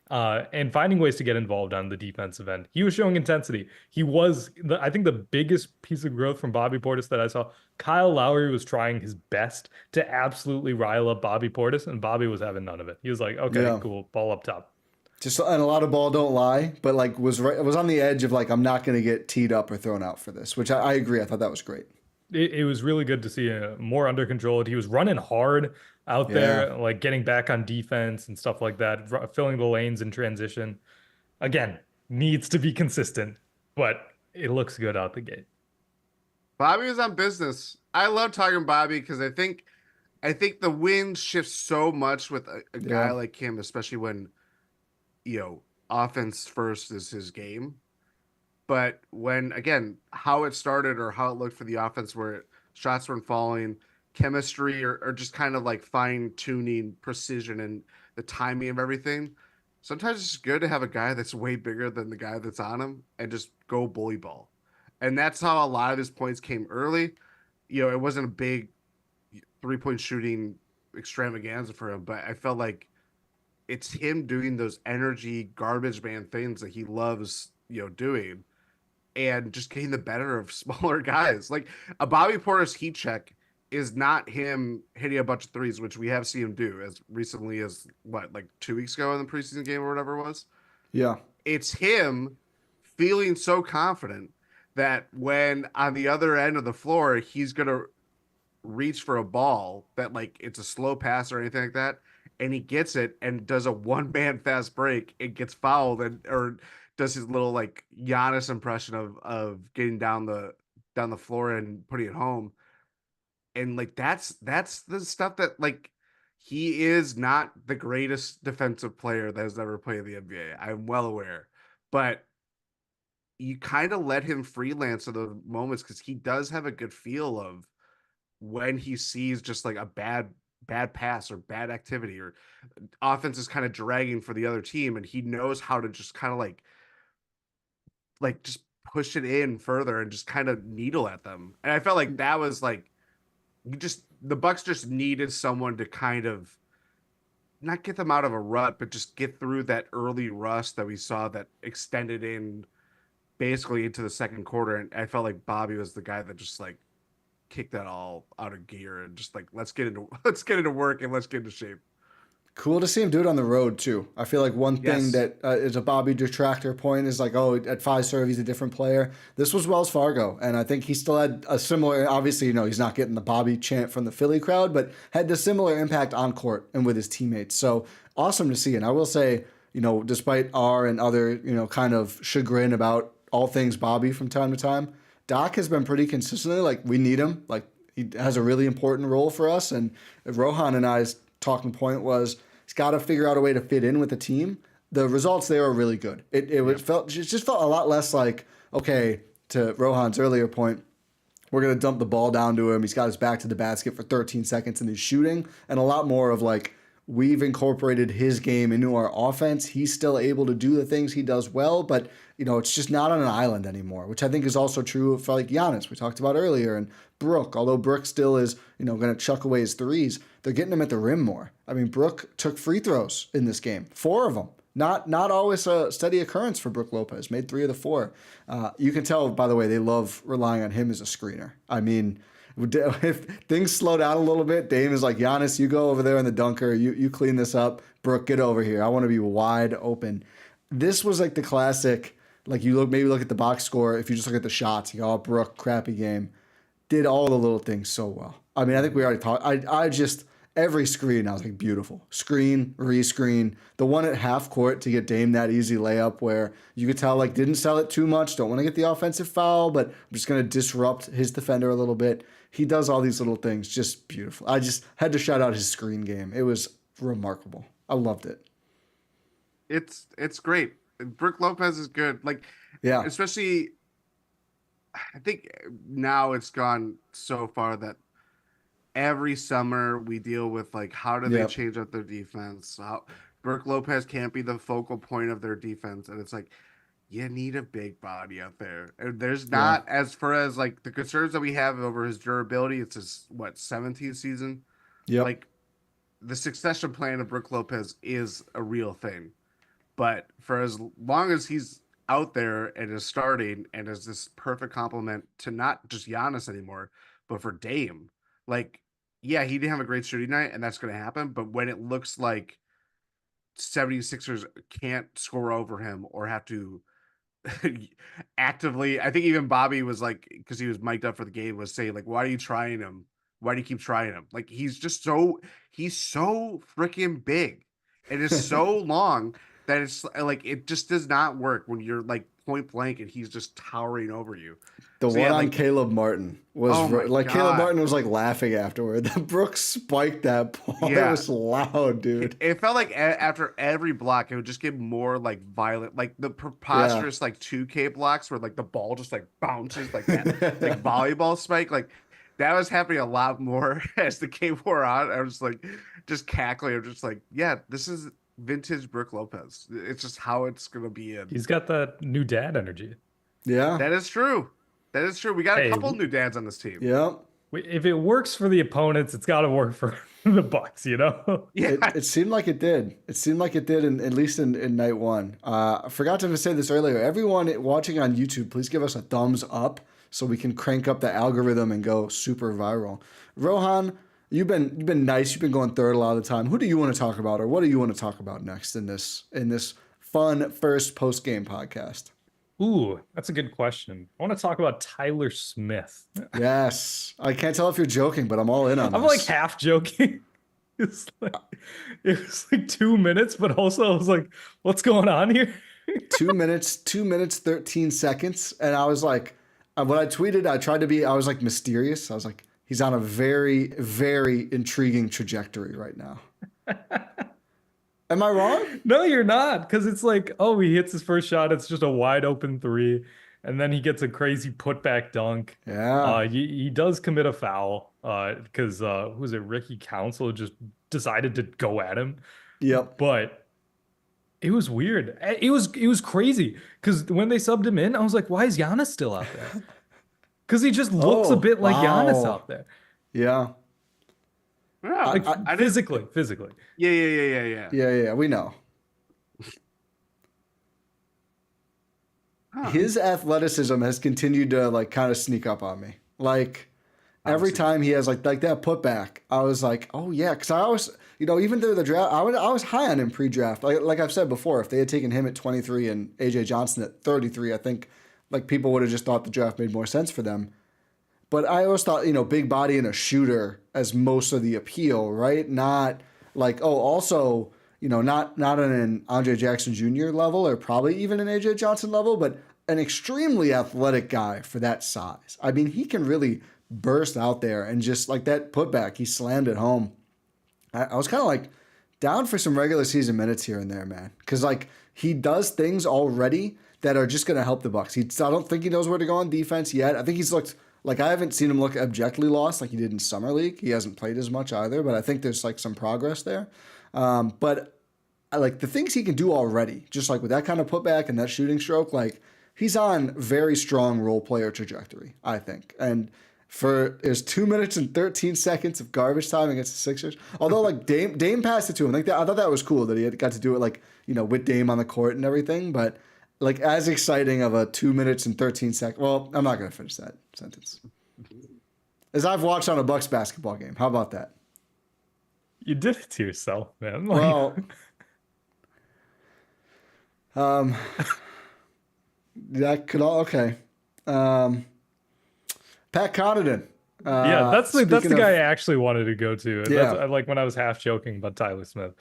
Speaker 3: And finding ways to get involved on the defensive end. He was showing intensity. He was, I think, the biggest piece of growth from Bobby Portis that I saw. Kyle Lowry was trying his best to absolutely rile up Bobby Portis, and Bobby was having none of it. He was like, okay, cool, ball up top.
Speaker 1: Just and a lot of ball don't lie, but like was on the edge of like I'm not going to get teed up or thrown out for this, which I agree. I thought that was great.
Speaker 3: It was really good to see more under control. He was running hard. out
Speaker 1: Yeah.
Speaker 3: there, like getting back on defense and stuff like that, filling the lanes in transition. Again, needs to be consistent, but it looks good out the gate.
Speaker 2: Bobby was on business. I love talking Bobby because I think the wind shifts so much with a guy
Speaker 1: Yeah.
Speaker 2: like him, especially when, offense first is his game. But when, again, how it started or how it looked for the offense where shots weren't falling, chemistry or just kind of like fine tuning precision and the timing of everything. Sometimes it's good to have a guy that's way bigger than the guy that's on him and just go bully ball. And that's how a lot of his points came early. It wasn't a big 3-point shooting extravaganza for him, but I felt like it's him doing those energy garbage man things that he loves, doing and just getting the better of smaller guys. Like a Bobby Portis heat check is not him hitting a bunch of threes, which we have seen him do as recently as like 2 weeks ago in the preseason game or whatever it was.
Speaker 1: Yeah.
Speaker 2: It's him feeling so confident that when on the other end of the floor, he's going to reach for a ball that like it's a slow pass or anything like that, and he gets it and does a one-man fast break, it gets fouled and or does his little like Giannis impression of getting down the floor and putting it home. And like that's the stuff that like he is not the greatest defensive player that has ever played in the NBA. I'm well aware. But you kind of let him freelance at the moments because he does have a good feel of when he sees just like a bad pass or bad activity or offense is kind of dragging for the other team, and he knows how to just kind of like just push it in further and just kind of needle at them. And I felt like that was like the Bucks just needed someone to kind of not get them out of a rut, but just get through that early rust that we saw that extended in basically into the second quarter. And I felt like Bobby was the guy that just like kick that all out of gear and just like let's get into work and let's get into shape.
Speaker 1: Cool to see him do it on the road too. I feel like one thing
Speaker 2: Yes.
Speaker 1: that is a Bobby detractor point is like, oh, at Fiserv he's a different player. This was Wells Fargo, and I think he still had a similar. Obviously, he's not getting the Bobby chant from the Philly crowd, but had the similar impact on court and with his teammates. So awesome to see. And I will say, despite our and other, kind of chagrin about all things Bobby from time to time, Doc has been pretty consistently like we need him. Like he has a really important role for us. And Rohan and I's talking point was he's got to figure out a way to fit in with the team. The results there are really good. It just felt a lot less like, okay, to Rohan's earlier point, we're going to dump the ball down to him. He's got his back to the basket for 13 seconds and he's shooting. And a lot more of like, we've incorporated his game into our offense. He's still able to do the things he does well, but it's just not on an island anymore, which I think is also true for like Giannis we talked about earlier, and Brook. Although Brook still is, going to chuck away his threes, they're getting him at the rim more. I mean, Brook took free throws in this game, 4 of them. Not always a steady occurrence for Brook Lopez. Made 3 of the 4. You can tell, by the way, they love relying on him as a screener. I mean, if things slow down a little bit, Dame is like, Giannis, you go over there in the dunker. You clean this up. Brook, get over here. I want to be wide open. This was like the classic, like you look at the box score. If you just look at the shots, you go, oh, Brook, crappy game. Did all the little things so well. I mean, I think we already talked. I just, every screen, I was like, beautiful. Screen, rescreen. The one at half court to get Dame that easy layup where you could tell, like, didn't sell it too much. Don't want to get the offensive foul, but I'm just going to disrupt his defender a little bit. He does all these little things, just beautiful. I just had to shout out his screen game. It was remarkable. I loved it.
Speaker 2: It's great. Brook Lopez is good. Like,
Speaker 1: Yeah.
Speaker 2: especially, I think now it's gone so far that every summer we deal with like how do they
Speaker 1: Yep.
Speaker 2: change up their defense? How Brook Lopez can't be the focal point of their defense, and it's like you need a big body out there. And there's
Speaker 1: Yeah.
Speaker 2: not as far as like the concerns that we have over his durability. It's his 17th season.
Speaker 1: Yep.
Speaker 2: Like the succession plan of Brook Lopez is a real thing. But for as long as he's out there and is starting and is this perfect complement to not just Giannis anymore, but for Dame, like, yeah, he didn't have a great shooting night, and that's going to happen. But when it looks like 76ers can't score over him or have to actively, I think even Bobby was like, because he was mic'd up for the game, was saying, like, why are you trying him why do you keep trying him? Like he's so freaking big. It is so long that it's like it just does not work when you're like point blank and he's just towering over you.
Speaker 1: The
Speaker 2: So,
Speaker 1: one
Speaker 2: yeah,
Speaker 1: on
Speaker 2: like,
Speaker 1: Caleb Martin was
Speaker 2: Oh my
Speaker 1: like Caleb
Speaker 2: God.
Speaker 1: Martin was like laughing afterward. Brooks spiked that ball.
Speaker 2: Yeah.
Speaker 1: It was loud, dude.
Speaker 2: it felt like after every block, it would just get more like violent, like the preposterous like 2K blocks where like the ball just like bounces like that, like volleyball spike. Like that was happening a lot more as the game wore on. I was like just cackling. I'm just like, yeah, this is vintage Brook Lopez. It's just how it's gonna be in.
Speaker 3: He's got that new dad energy.
Speaker 1: Yeah.
Speaker 2: That is true. That is true. We got a
Speaker 3: Hey,
Speaker 2: couple new dads on this team.
Speaker 1: Yeah.
Speaker 3: If it works for the opponents, it's got to work for the Bucks, you know?
Speaker 2: Yeah.
Speaker 1: It seemed like it did. It seemed like it did, at least in night one. I forgot to say this earlier. Everyone watching on YouTube, please give us a thumbs up so we can crank up the algorithm and go super viral. Rohan, you've been nice. You've been going third a lot of the time. Who do you want to talk about, or what do you want to talk about next in this fun first post game podcast?
Speaker 3: Ooh, that's a good question. I want to talk about Tyler Smith.
Speaker 1: Yes, I can't tell if you're joking, but I'm all in on
Speaker 3: I'm
Speaker 1: this.
Speaker 3: like half joking. It was like 2 minutes, but also I was like, what's going on here?
Speaker 1: 2 minutes, 13 seconds. And I was like, when I tweeted, I was like mysterious. I was like, he's on a very, very intriguing trajectory right now. Am I wrong?
Speaker 3: No, you're not. Because it's like, oh, he hits his first shot. It's just a wide open three. And then he gets a crazy putback dunk.
Speaker 1: Yeah.
Speaker 3: He does commit a foul because who was it? Ricky Council just decided to go at him.
Speaker 1: Yep.
Speaker 3: But it was weird. It was crazy because when they subbed him in, I was like, why is Giannis still out there? Because he just looks a bit like Giannis out there.
Speaker 1: Yeah.
Speaker 2: Yeah,
Speaker 3: Like physically.
Speaker 2: Yeah.
Speaker 1: Yeah. We know.
Speaker 2: Huh.
Speaker 1: His athleticism has continued to like kind of sneak up on me. Like every time he has like that putback, I was like, oh yeah, because I always, even through the draft, I was high on him pre-draft. Like I've said before, if they had taken him at 23 and AJ Johnson at 33, I think like people would have just thought the draft made more sense for them. But I always thought, big body and a shooter as most of the appeal, right? Not like, also, not on an Andre Jackson Jr. level or probably even an AJ Johnson level, but an extremely athletic guy for that size. I mean, he can really burst out there and just like that putback, he slammed it home. I was kind of like down for some regular season minutes here and there, man. Because like he does things already that are just going to help the Bucks. I don't think he knows where to go on defense yet. I think he's looked like, I haven't seen him look objectively lost like he did in Summer League. He hasn't played as much either, but I think there's like some progress there. But I like the things he can do already, just like with that kind of putback and that shooting stroke, like he's on very strong role player trajectory, I think. And for his 2 minutes and 13 seconds of garbage time against the Sixers, although like Dame passed it to him, I thought that was cool that he got to do it like, with Dame on the court and everything, but like as exciting of a 2 minutes and 13 seconds. Well, I'm not going to finish that sentence. As I've watched on a Bucks basketball game. How about that?
Speaker 3: You did it to yourself, man.
Speaker 1: Well, that could all okay. Pat Connaughton.
Speaker 3: Yeah, that's the
Speaker 1: speaking
Speaker 3: guy I
Speaker 1: of-
Speaker 3: actually wanted to go to.
Speaker 1: Yeah.
Speaker 3: That's, like when I was half joking about Tyler Smith.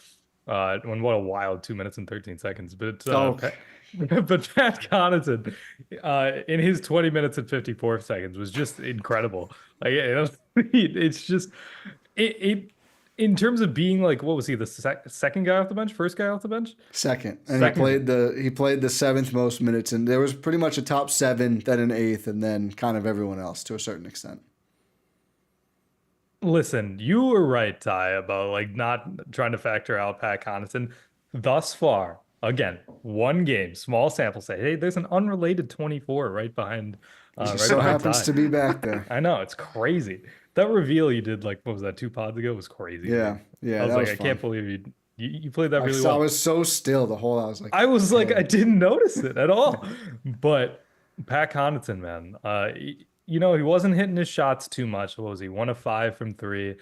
Speaker 3: When what a wild 2 minutes and 13 seconds. But but Pat Connaughton, in his 20 minutes and 54 seconds was just incredible. Like it's just it in terms of being like, what was he, the second guy off the bench, first guy off the bench?
Speaker 1: Second, and
Speaker 3: Second.
Speaker 1: he played the seventh most minutes, and there was pretty much a top seven, then an eighth, and then kind of everyone else to a certain extent.
Speaker 3: Listen, you were right, Ty, about like not trying to factor out Pat Connaughton. Thus far, again, one game, small sample size. Hey, there's an unrelated 24 right behind. Right
Speaker 1: So
Speaker 3: behind
Speaker 1: happens
Speaker 3: Ty.
Speaker 1: to be back there.
Speaker 3: I know, it's crazy. That reveal you did, like, what was that, 2 pods ago, was crazy.
Speaker 1: Yeah, yeah.
Speaker 3: I was
Speaker 1: that
Speaker 3: like,
Speaker 1: was
Speaker 3: I
Speaker 1: fun.
Speaker 3: can't believe you played that really
Speaker 1: I
Speaker 3: well.
Speaker 1: was so still the whole. I was like,
Speaker 3: I didn't notice it at all. But Pat Connaughton, man, he wasn't hitting his shots too much. What was he? 1 of 5 from 3.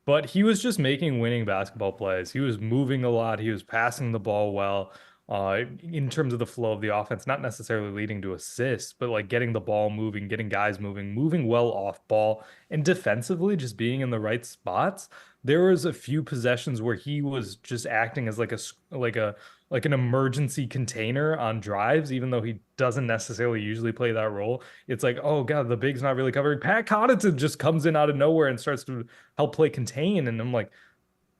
Speaker 3: But he was just making winning basketball plays. He was moving a lot. He was passing the ball well. in terms of the flow of the offense, not necessarily leading to assists, but like getting the ball moving, getting guys moving well off ball, and defensively just being in the right spots. There was a few possessions where he was just acting as like an emergency container on drives, even though he doesn't necessarily usually play that role. It's like, oh God, the big's not really covering. Pat Connaughton just comes in out of nowhere and starts to help play contain. And I'm like,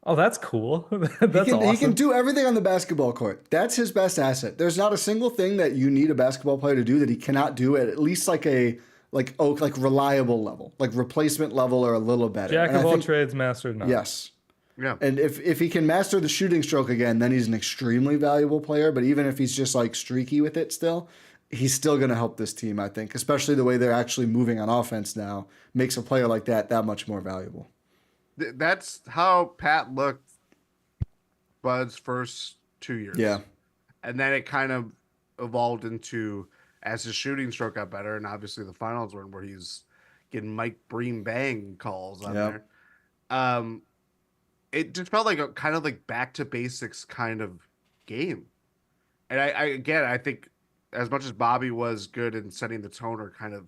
Speaker 3: oh, that's cool. That's awesome.
Speaker 1: He can do everything on the basketball court. That's his best asset. There's not a single thing that you need a basketball player to do that he cannot do at least like reliable level, like replacement level or a little better.
Speaker 3: Jack of all trades, master of none.
Speaker 1: Yes.
Speaker 2: Yeah.
Speaker 1: And if he can master the shooting stroke again, then he's an extremely valuable player. But even if he's just like streaky with it still, he's still going to help this team, I think, especially the way they're actually moving on offense now makes a player like that much more valuable.
Speaker 2: That's how Pat looked Bud's first 2 years.
Speaker 1: Yeah.
Speaker 2: And then it kind of evolved into, as his shooting stroke got better, and obviously the finals were where he's getting Mike Breen Bang calls on there. It just felt like a kind of like back to basics kind of game. And I think as much as Bobby was good in setting the tone or kind of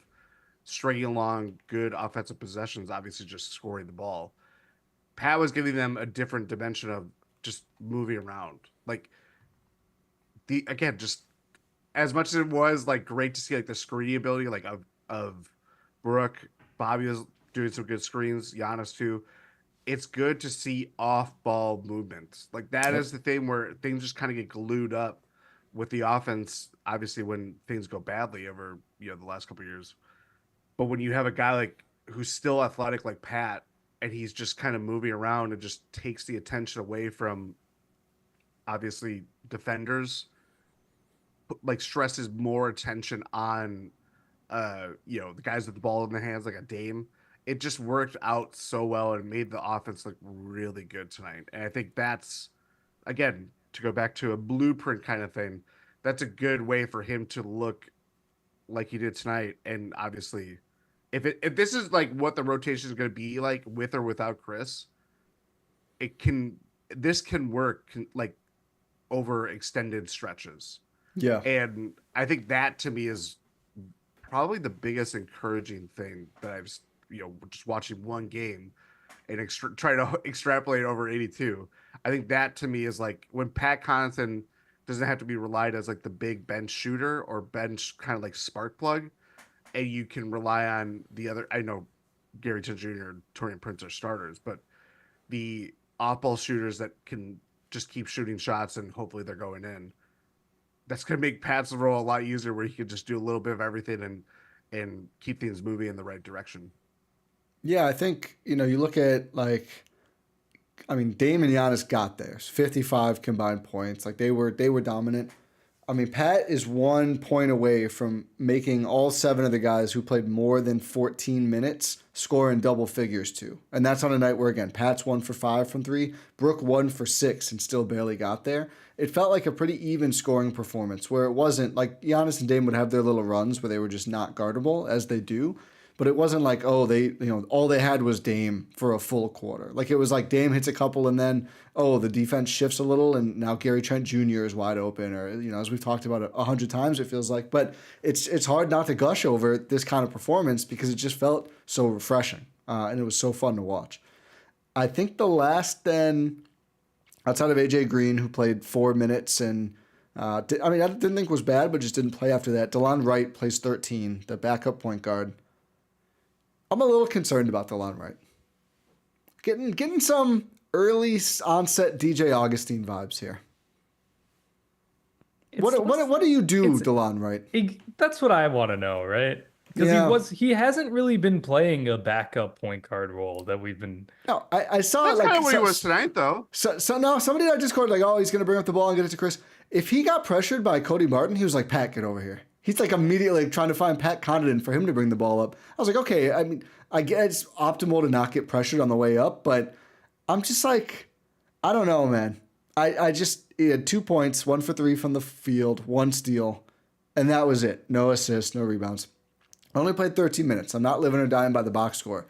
Speaker 2: stringing along good offensive possessions, obviously just scoring the ball, Pat was giving them a different dimension of just moving around. Like just as much as it was like great to see like the screening ability like of Brooke, Bobby was doing some good screens, Giannis too. It's good to see off-ball movement. Like that is the thing where things just kind of get glued up with the offense. Obviously, when things go badly over the last couple of years, but when you have a guy like who's still athletic like Pat, and he's just kind of moving around and just takes the attention away from obviously defenders, like stresses more attention on the guys with the ball in their hands like a Dame. It just worked out so well and made the offense look really good tonight. And I think that's, again, to go back to a blueprint kind of thing, that's a good way for him to look like he did tonight. And obviously, if this is like what the rotation is going to be like with or without Khris, this can work like over extended stretches.
Speaker 1: Yeah.
Speaker 2: And I think that to me is probably the biggest encouraging thing that I've just watching one game and try to extrapolate over 82. I think that to me is like when Pat Connaughton doesn't have to be relied as like the big bench shooter or bench kind of like spark plug, and you can rely on the other. I know Gary Trent Jr. and Taurean Prince are starters, but the off-ball shooters that can just keep shooting shots and hopefully they're going in. That's going to make Pat's role a lot easier, where he could just do a little bit of everything and keep things moving in the right direction.
Speaker 1: Yeah, I think, you look at Dame and Giannis got theirs, 55 combined points. Like they were dominant. Pat is 1 point away from making all 7 of the guys who played more than 14 minutes score in double figures too. And that's on a night where, again, Pat's 1 for 5 from 3, Brooke 1 for 6 and still barely got there. It felt like a pretty even scoring performance where it wasn't like Giannis and Dame would have their little runs where they were just not guardable as they do. But it wasn't like, all they had was Dame for a full quarter. Like it was like Dame hits a couple and then, the defense shifts a little and now Gary Trent Jr. is wide open, or, as we've talked about 100 times, it feels like. But it's hard not to gush over this kind of performance because it just felt so refreshing and it was so fun to watch. I think the last then, outside of AJ Green, who played 4 minutes and I didn't think was bad, but just didn't play after that. Delon Wright plays 13, the backup point guard. I'm a little concerned about Delon Wright. Getting some early onset DJ Augustine vibes here. What do you do, Delon Wright?
Speaker 3: That's what I want to know, right? Because he hasn't really been playing a backup point guard role that we've been.
Speaker 1: No, I saw
Speaker 2: that's kind of what he was tonight, though.
Speaker 1: So no, somebody in our Discord he's going to bring up the ball and get it to Khris. If he got pressured by Cody Martin, he was like, Pat, get over here. He's like immediately trying to find Pat Connaughton for him to bring the ball up. I was like, okay, I guess it's optimal to not get pressured on the way up, but I'm just like, I don't know, man. He had 2 points, 1 for 3 from the field, 1 steal, and that was it. No assists, no rebounds. I only played 13 minutes. I'm not living or dying by the box score.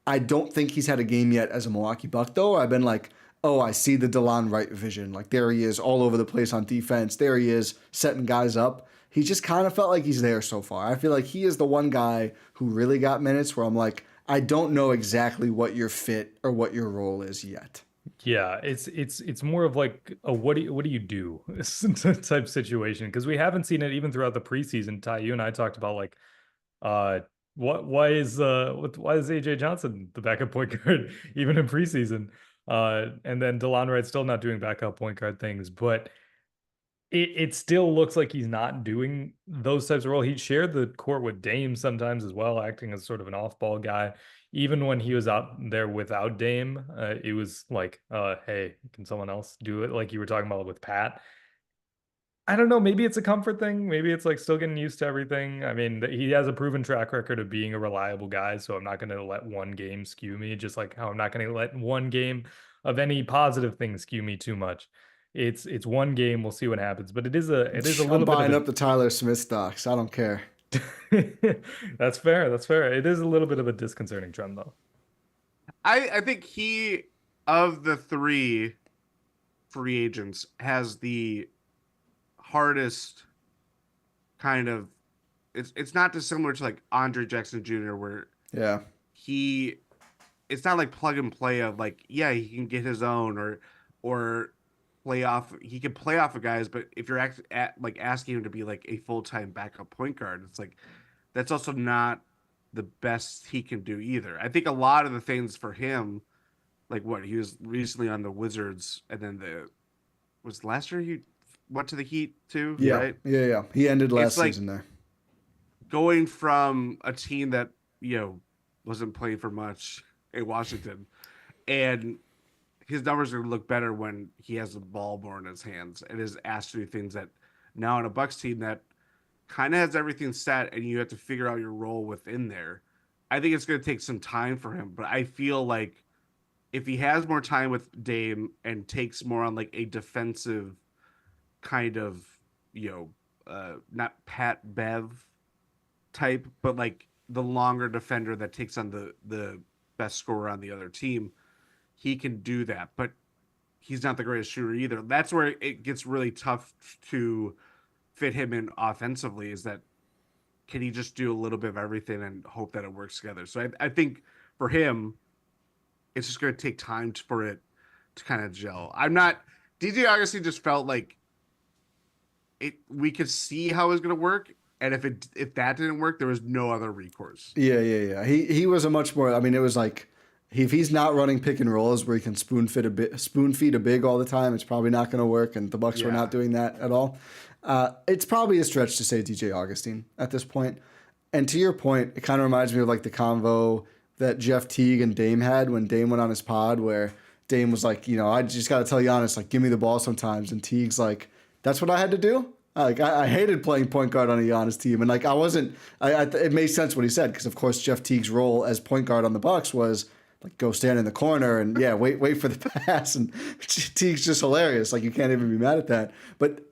Speaker 1: I don't think he's had a game yet as a Milwaukee Buck, though. I've been like, oh, I see the Delon Wright vision. Like there he is all over the place on defense. There he is setting guys up. He just kind of felt like he's there so far. I feel like he is the one guy who really got minutes where I'm like, I don't know exactly what your fit or what your role is yet.
Speaker 3: Yeah, it's more of like a what do you do type situation, because we haven't seen it even throughout the preseason. Ty, you and I talked about like why is AJ Johnson the backup point guard even in preseason? And then Delon Wright's still not doing backup point guard things, but it still looks like he's not doing those types of role. He shared the court with Dame sometimes as well, acting as sort of an off-ball guy. Even when he was out there without Dame, it was like, hey, can someone else do it? Like you were talking about with Pat. I don't know. Maybe it's a comfort thing. Maybe it's like still getting used to everything. I mean, he has a proven track record of being a reliable guy, so I'm not going to let one game skew me, just like how I'm not going to let one game of any positive thing skew me too much. It's one game. We'll see what happens, but it is a little
Speaker 1: I'm buying
Speaker 3: bit
Speaker 1: up the Tyler Smith stocks. I don't care.
Speaker 3: That's fair. That's fair. It is a little bit of a disconcerting trend, though.
Speaker 2: I think he, of the three free agents, has the hardest kind of. It's not dissimilar to like Andre Jackson Jr., where
Speaker 1: Yeah.
Speaker 2: it's not like plug and play of like, yeah, he can get his own or play off. He can play off of guys, but if you're like asking him to be like a full-time backup point guard, it's like that's also not the best he can do either. I think a lot of the things for him, like what he was recently on the Wizards, and then was last year he went to the Heat too,
Speaker 1: Yeah.
Speaker 2: right?
Speaker 1: Yeah. He ended last
Speaker 2: It's like
Speaker 1: season there.
Speaker 2: going from a team that wasn't playing for much in Washington, and his numbers are going to look better when he has the ball more in his hands and is asked to do things that now in a Bucks team that kind of has everything set and you have to figure out your role within there. I think it's going to take some time for him, but I feel like if he has more time with Dame and takes more on like a defensive kind of, not Pat Bev type, but like the longer defender that takes on the best scorer on the other team, he can do that. But he's not the greatest shooter either. That's where it gets really tough to fit him in offensively, is that can he just do a little bit of everything and hope that it works together? So I think for him, it's just going to take time for it to kind of gel. DJ Augustine just felt like we could see how it was going to work. And if that didn't work, there was no other recourse.
Speaker 1: Yeah. He was a much more, I mean, it was like, if he's not running pick and rolls where he can spoon feed a big all the time, it's probably not going to work. And the Bucks were not doing that at all. It's probably a stretch to say DJ Augustine at this point. And to your point, it kind of reminds me of like the convo that Jeff Teague and Dame had when Dame went on his pod, where Dame was like, I just got to tell Giannis, like, give me the ball sometimes. And Teague's like, that's what I had to do. Like I hated playing point guard on a Giannis team, and like I wasn't. It made sense what he said, because of course Jeff Teague's role as point guard on the Bucks was like go stand in the corner and wait for the pass. And Teague's just hilarious. Like you can't even be mad at that. But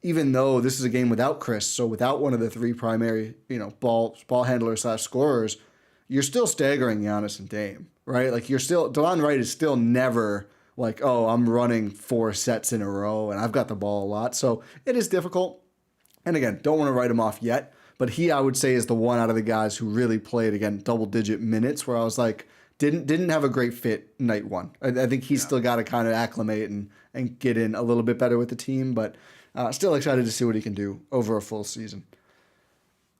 Speaker 1: even though this is a game without Khris, so without one of the three primary ball handlers / scorers, you're still staggering Giannis and Dame, right? Like Delon Wright is still never like, oh, I'm running 4 sets in a row and I've got the ball a lot. So it is difficult. And again, don't want to write him off yet, but he, I would say, is the one out of the guys who really played, again, double-digit minutes, where I was like, didn't have a great fit night one. I think he's still got to kind of acclimate and get in a little bit better with the team, but still excited to see what he can do over a full season.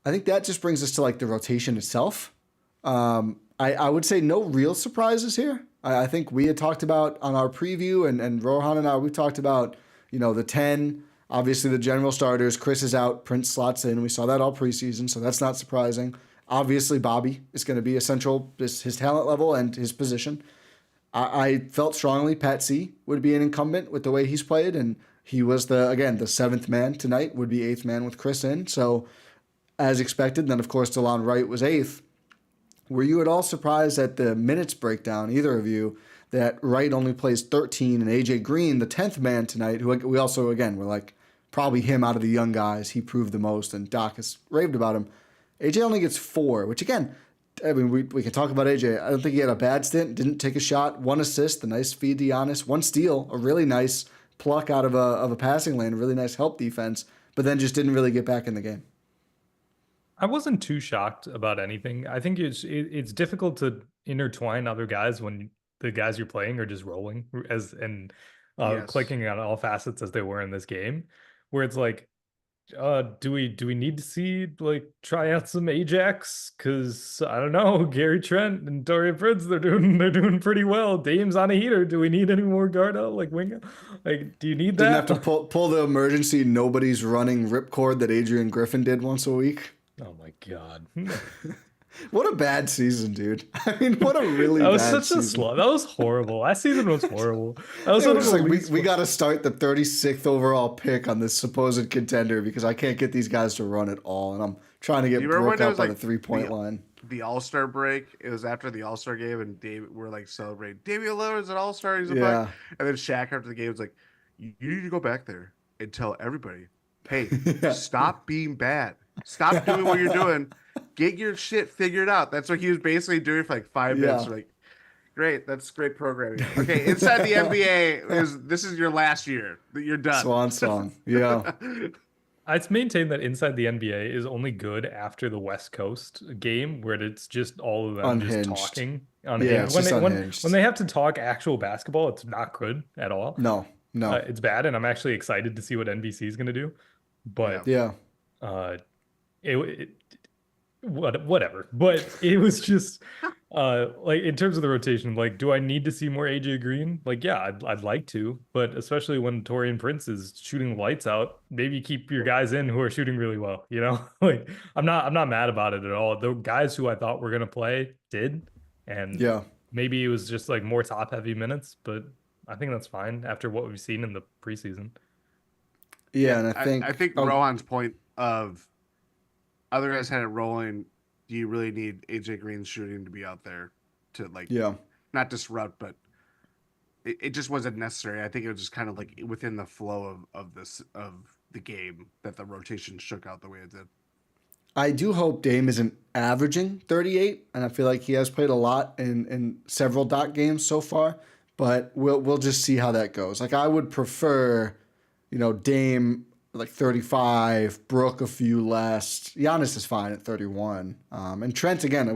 Speaker 1: I think that just brings us to like the rotation itself. I would say no real surprises here. I think we had talked about on our preview, and Rohan and I, we talked about, the 10, obviously the general starters. Khris is out, Prince slots in. We saw that all preseason, so that's not surprising. Obviously, Bobby is going to be essential, his talent level and his position. I felt strongly Pat C would be an incumbent with the way he's played, and he was the 7th man tonight, would be 8th man with Khris in. So as expected, then of course DeLon Wright was 8th. Were you at all surprised at the minutes breakdown, either of you, that Wright only plays 13 and AJ Green, the 10th man tonight, who we also, again, were like, probably him out of the young guys, he proved the most, and Doc has raved about him. AJ only gets 4, which again, I mean, we can talk about AJ. I don't think he had a bad stint. Didn't take a shot. 1 assist, a nice feed to Giannis. 1 steal, a really nice pluck out of a passing lane. Really nice help defense. But then just didn't really get back in the game.
Speaker 3: I wasn't too shocked about anything. I think it's difficult to intertwine other guys when the guys you're playing are just rolling and
Speaker 2: Yes.
Speaker 3: clicking on all facets as they were in this game, where it's like, do we need to see like try out some Ajax? Because I don't know, Gary Trent and Dorian Prince, they're doing pretty well. Dame's on a heater. Do we need any more guard out like wing? Like, do you need that?
Speaker 1: Didn't have to pull the emergency nobody's running ripcord that Adrian Griffin did once a week.
Speaker 3: Oh my God.
Speaker 1: What a bad season, dude. I mean, what a really
Speaker 3: That was
Speaker 1: bad
Speaker 3: such
Speaker 1: season.
Speaker 3: a slow. That was horrible. That season was horrible. That was
Speaker 1: It
Speaker 3: one
Speaker 1: was
Speaker 3: of
Speaker 1: just
Speaker 3: the
Speaker 1: like,
Speaker 3: least
Speaker 1: we got to start the 36th overall pick on this supposed contender because I can't get these guys to run at all. And I'm trying to get
Speaker 2: You remember
Speaker 1: broke
Speaker 2: when it
Speaker 1: up
Speaker 2: was,
Speaker 1: by
Speaker 2: like,
Speaker 1: the 3-point line.
Speaker 2: The All-Star break. It was after the All-Star game, and we're like celebrating. Damian Lillard's an All-Star. He's a
Speaker 1: Yeah.
Speaker 2: Buck. And then Shaq after the game was like, "You need to go back there and tell everybody, hey,
Speaker 1: Yeah.
Speaker 2: stop being bad. Stop doing what you're doing. Get your shit figured out." That's what he was basically doing for like 5 minutes.
Speaker 1: Yeah.
Speaker 2: We're like, great, that's great programming. Okay, inside the NBA, this is your last year. You're done.
Speaker 1: Swan song. Yeah.
Speaker 3: I'd maintain that inside the NBA is only good after the West Coast game, where it's just all of them
Speaker 1: Unhinged.
Speaker 3: just talking.
Speaker 1: Yeah,
Speaker 3: Unhinged.
Speaker 1: it's
Speaker 3: When
Speaker 1: just
Speaker 3: they
Speaker 1: unhinged.
Speaker 3: when they have to talk actual basketball, it's not good at all.
Speaker 1: No.
Speaker 3: It's bad, and I'm actually excited to see what NBC is going to do. But
Speaker 1: Yeah.
Speaker 3: whatever. But it was just like in terms of the rotation, like, do I need to see more AJ Green? Like, yeah, I'd like to, but especially when Torian Prince is shooting lights out, maybe keep your guys in who are shooting really well. You know, like I'm not mad about it at all. The guys who I thought were gonna play did, and
Speaker 1: Yeah.
Speaker 3: maybe it was just like more top heavy minutes, but I think that's fine after what we've seen in the preseason.
Speaker 1: Yeah. And
Speaker 2: I think Rohan's point of other guys had it rolling. Do you really need AJ Green's shooting to be out there to like not disrupt, but it just wasn't necessary. I think it was just kind of like within the flow of the game that the rotation shook out the way it did.
Speaker 1: I do hope Dame isn't averaging 38, and I feel like he has played a lot in several dot games so far, but we'll just see how that goes. Like, I would prefer, Dame like 35, Brook a few less. Giannis is fine at 31. And Trent, again,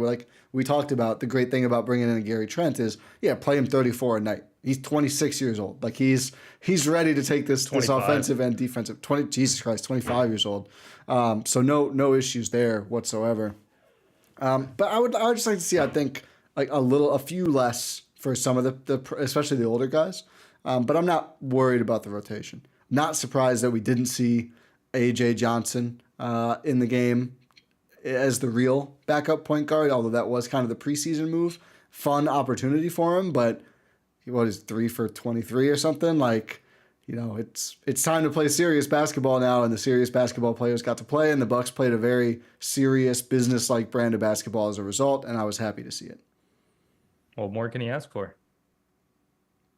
Speaker 1: we talked about the great thing about bringing in Gary Trent is, play him 34 a night. He's 26 years old. Like, he's ready to take this offensive and defensive. 25 years old. So no issues there whatsoever. But I would just like to see, I think, like a few less for some of the especially the older guys. But I'm not worried about the rotation. Not surprised that we didn't see A.J. Johnson in the game as the real backup point guard, although that was kind of the preseason move. Fun opportunity for him, but what is 3 for 23 or something? Like, it's time to play serious basketball now, and the serious basketball players got to play, and the Bucks played a very serious, business-like brand of basketball as a result, and I was happy to see it.
Speaker 3: What more can you ask for?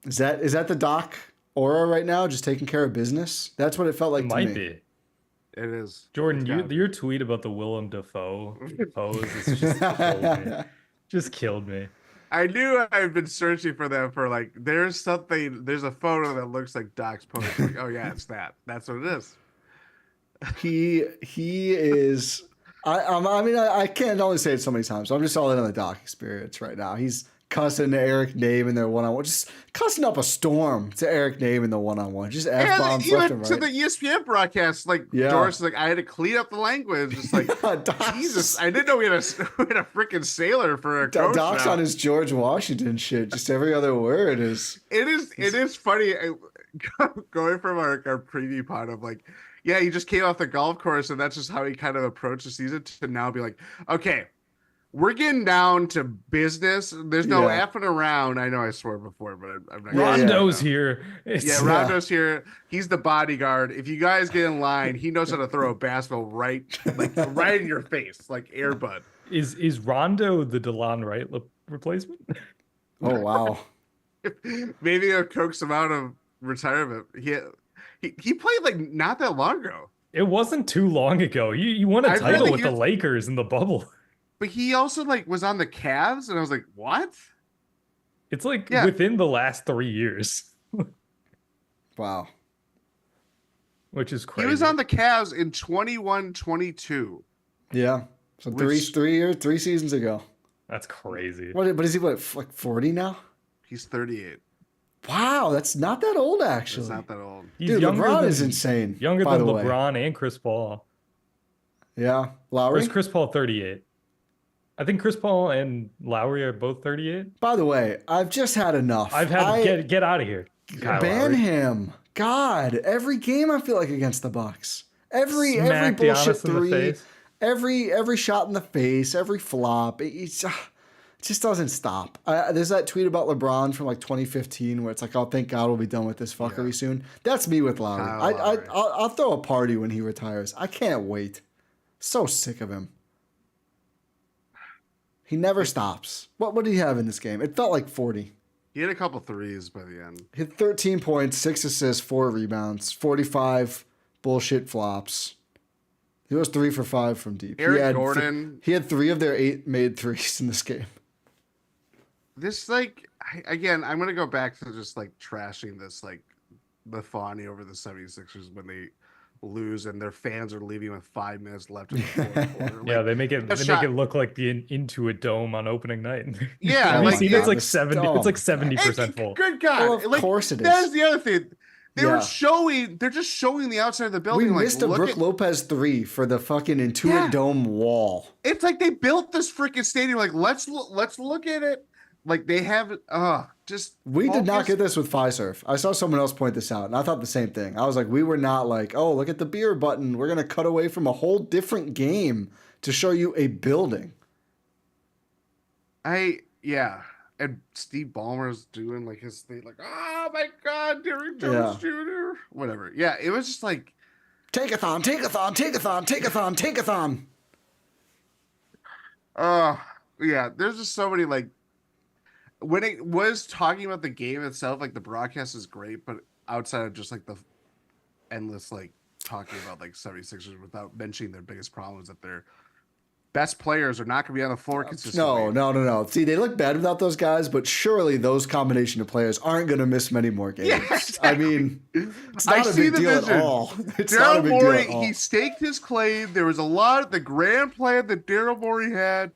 Speaker 1: Is that the Doc aura right now, just taking care of business? That's what it felt like to me.
Speaker 3: Might be.
Speaker 2: It is.
Speaker 3: Jordan, your tweet about the Willem Dafoe pose is just killed me. Just killed me.
Speaker 2: I knew I've been searching for them for like, there's a photo that looks like Doc's pose. Like, oh yeah, it's that. That's what it is.
Speaker 1: He is. I can't only say it so many times. So I'm just all in on the Doc experience right now. He's cussing Eric Name in their one-on-one, just cussing up a storm to Eric Name in the one-on-one, just F-bombs left and right.
Speaker 2: To the ESPN broadcast, like Doris, like I had to clean up the language. It's like Jesus, I didn't know we had a freaking sailor for a coach.
Speaker 1: Doc's
Speaker 2: now.
Speaker 1: on his George Washington shit. Just every other word is.
Speaker 2: It is funny going from our preview pod of like, yeah, he just came off the golf course and that's just how he kind of approached the season to now be like, okay, we're getting down to business. There's no effing around. I know I swore before, but I'm not.
Speaker 3: Rondo's here.
Speaker 2: Rondo's here. He's the bodyguard. If you guys get in line, he knows how to throw a basketball right in your face, like Air Bud.
Speaker 3: Is Rondo the Delon Wright replacement?
Speaker 1: Oh wow.
Speaker 2: Maybe they'll coax him out of retirement. He played like not that long ago.
Speaker 3: It wasn't too long ago. You won a title with the Lakers in the bubble.
Speaker 2: but he also like was on the Cavs, and I was like, what?
Speaker 3: It's like
Speaker 2: Yeah.
Speaker 3: within the last 3 years,
Speaker 1: Wow.
Speaker 3: which is
Speaker 2: He
Speaker 3: crazy.
Speaker 2: was on the Cavs in 21-22.
Speaker 1: Yeah. So
Speaker 2: Which-
Speaker 1: 3 seasons ago.
Speaker 3: That's crazy.
Speaker 1: But is he like 40 now?
Speaker 2: He's 38.
Speaker 1: Wow, that's not that old
Speaker 2: It's
Speaker 1: actually.
Speaker 2: not that old.
Speaker 3: He's
Speaker 1: Dude,
Speaker 3: younger
Speaker 1: LeBron
Speaker 3: than,
Speaker 1: is insane.
Speaker 3: Younger
Speaker 1: by
Speaker 3: than
Speaker 1: the way.
Speaker 3: LeBron and Chris Paul.
Speaker 1: Yeah.
Speaker 3: Or
Speaker 1: Lowry?
Speaker 3: is Chris Paul 38? I think Chris Paul and Lowry are both 38.
Speaker 1: By the way, I've just had enough.
Speaker 3: I've had to get out of here. Kyle
Speaker 1: ban
Speaker 3: Lowry.
Speaker 1: him. God, every game I feel like against the Bucks. Every
Speaker 3: Smack
Speaker 1: bullshit
Speaker 3: Giannis in the
Speaker 1: three,
Speaker 3: face.
Speaker 1: every shot in the face, every flop. It just doesn't stop. There's that tweet about LeBron from like 2015 where it's like, "Oh, thank God we'll be done with this fuckery soon." That's me with Lowry.
Speaker 2: Kyle Lowry.
Speaker 1: I'll throw a party when he retires. I can't wait. So sick of him. He never stops. What did he have in this game? It felt like 40.
Speaker 2: He had a couple threes by the end.
Speaker 1: Hit 13 points, 6 assists, 4 rebounds, 45 bullshit flops. He was 3 for 5 from deep.
Speaker 2: Eric Gordon.
Speaker 1: He had 3 of their 8 made threes in this game.
Speaker 2: This like again, I'm gonna go back to just like trashing this like the Fawny over the 76ers when they lose and their fans are leaving with 5 minutes left in the fourth quarter. Like,
Speaker 3: Yeah, they make it
Speaker 2: shot-
Speaker 3: look like the into a dome on opening night.
Speaker 2: Yeah,
Speaker 3: Have you
Speaker 2: like,
Speaker 3: seen
Speaker 2: yeah,
Speaker 3: it's like
Speaker 1: the
Speaker 3: 70.
Speaker 1: dome.
Speaker 3: It's like 70%
Speaker 2: And-
Speaker 3: full.
Speaker 2: Good God!
Speaker 1: Well, of
Speaker 2: like,
Speaker 1: course it is.
Speaker 2: That is the other thing. They
Speaker 1: Yeah.
Speaker 2: were showing. They're just showing the outside of the
Speaker 1: We
Speaker 2: building.
Speaker 1: missed a
Speaker 2: look
Speaker 1: Brook
Speaker 2: at-
Speaker 1: Lopez 3 for the fucking Intuit
Speaker 2: Yeah.
Speaker 1: Dome wall.
Speaker 2: It's like they built this freaking stadium. Like let's look at it. Like they have it. Just
Speaker 1: We did not
Speaker 2: focus.
Speaker 1: get this with Fiserv. I saw someone else point this out, and I thought the same thing. I was like, we were not like, oh, look at the beer button. We're going to cut away from a whole different game to show you a building.
Speaker 2: Yeah. And Steve Ballmer's doing like his thing, like, oh my God, Derrick Jones Jr. Whatever. Yeah, it was just like
Speaker 1: Take-a-thon, take-a-thon, take-a-thon, take-a-thon, take-a-thon.
Speaker 2: yeah, there's just so many like when it was talking about the game itself, like the broadcast is great, but outside of just like the endless like talking about like 76ers without mentioning their biggest problem is that their best players are not going to be on the floor consistently.
Speaker 1: No. See, they look bad without those guys, but surely those combination of players aren't going to miss many more games.
Speaker 2: Yeah, exactly.
Speaker 1: I mean, it's not a big deal at all. It's not a
Speaker 2: Daryl
Speaker 1: big deal
Speaker 2: Morey,
Speaker 1: at all.
Speaker 2: he staked his claim. There was a lot of the grand plan that Daryl Morey had,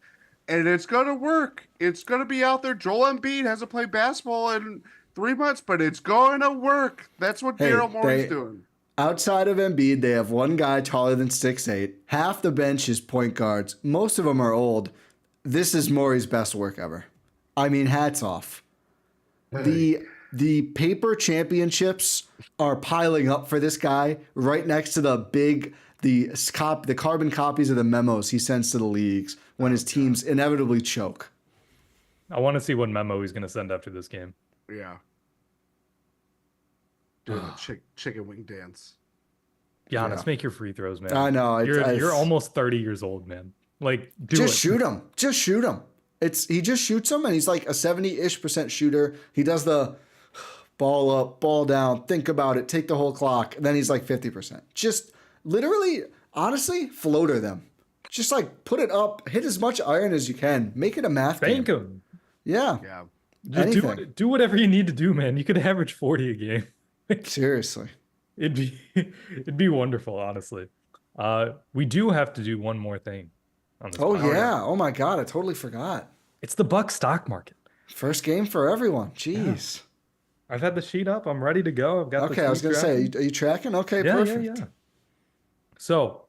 Speaker 2: and it's going to work. It's going to be out there. Joel Embiid hasn't played basketball in 3 months, but it's going to work. That's what
Speaker 1: Hey,
Speaker 2: Daryl Morey's doing.
Speaker 1: Outside of Embiid, they have one guy taller than 6'8". Half the bench is point guards. Most of them are old. This is Morey's best work ever. I mean, hats off. The paper championships are piling up for this guy right next to the carbon copies of the memos he sends to the leagues when his teams inevitably choke.
Speaker 3: I want to see what memo he's going to send after this game.
Speaker 2: Yeah. Doing a chicken wing dance.
Speaker 3: Giannis,
Speaker 1: Yeah.
Speaker 3: make your free throws, man.
Speaker 1: I know.
Speaker 3: You're almost 30 years old, man. Like,
Speaker 1: Shoot him. Just shoot him. He just shoots him, and he's like a 70-ish% shooter. He does the ball up, ball down, think about it, take the whole clock, and then he's like 50%. Just literally, honestly, floater them. Just like put it up, hit as much iron as you can, make it a math
Speaker 3: Bank
Speaker 1: game.
Speaker 3: him.
Speaker 1: Yeah,
Speaker 2: Yeah.
Speaker 3: Just
Speaker 1: anything.
Speaker 3: do whatever you need to do, man. You could average 40 a game.
Speaker 1: Seriously.
Speaker 3: It'd be wonderful, honestly. We do have to do one more thing on this.
Speaker 1: Oh
Speaker 3: podcast.
Speaker 1: yeah. Oh my God, I totally forgot.
Speaker 3: It's the Bucks stock market.
Speaker 1: First game for everyone. Jeez.
Speaker 3: I've had the sheet up. I'm ready to go. I've got the
Speaker 1: Okay, I was
Speaker 3: tweet
Speaker 1: gonna say,
Speaker 3: drafted.
Speaker 1: are you tracking? Okay,
Speaker 3: Yeah,
Speaker 1: perfect.
Speaker 3: yeah. So,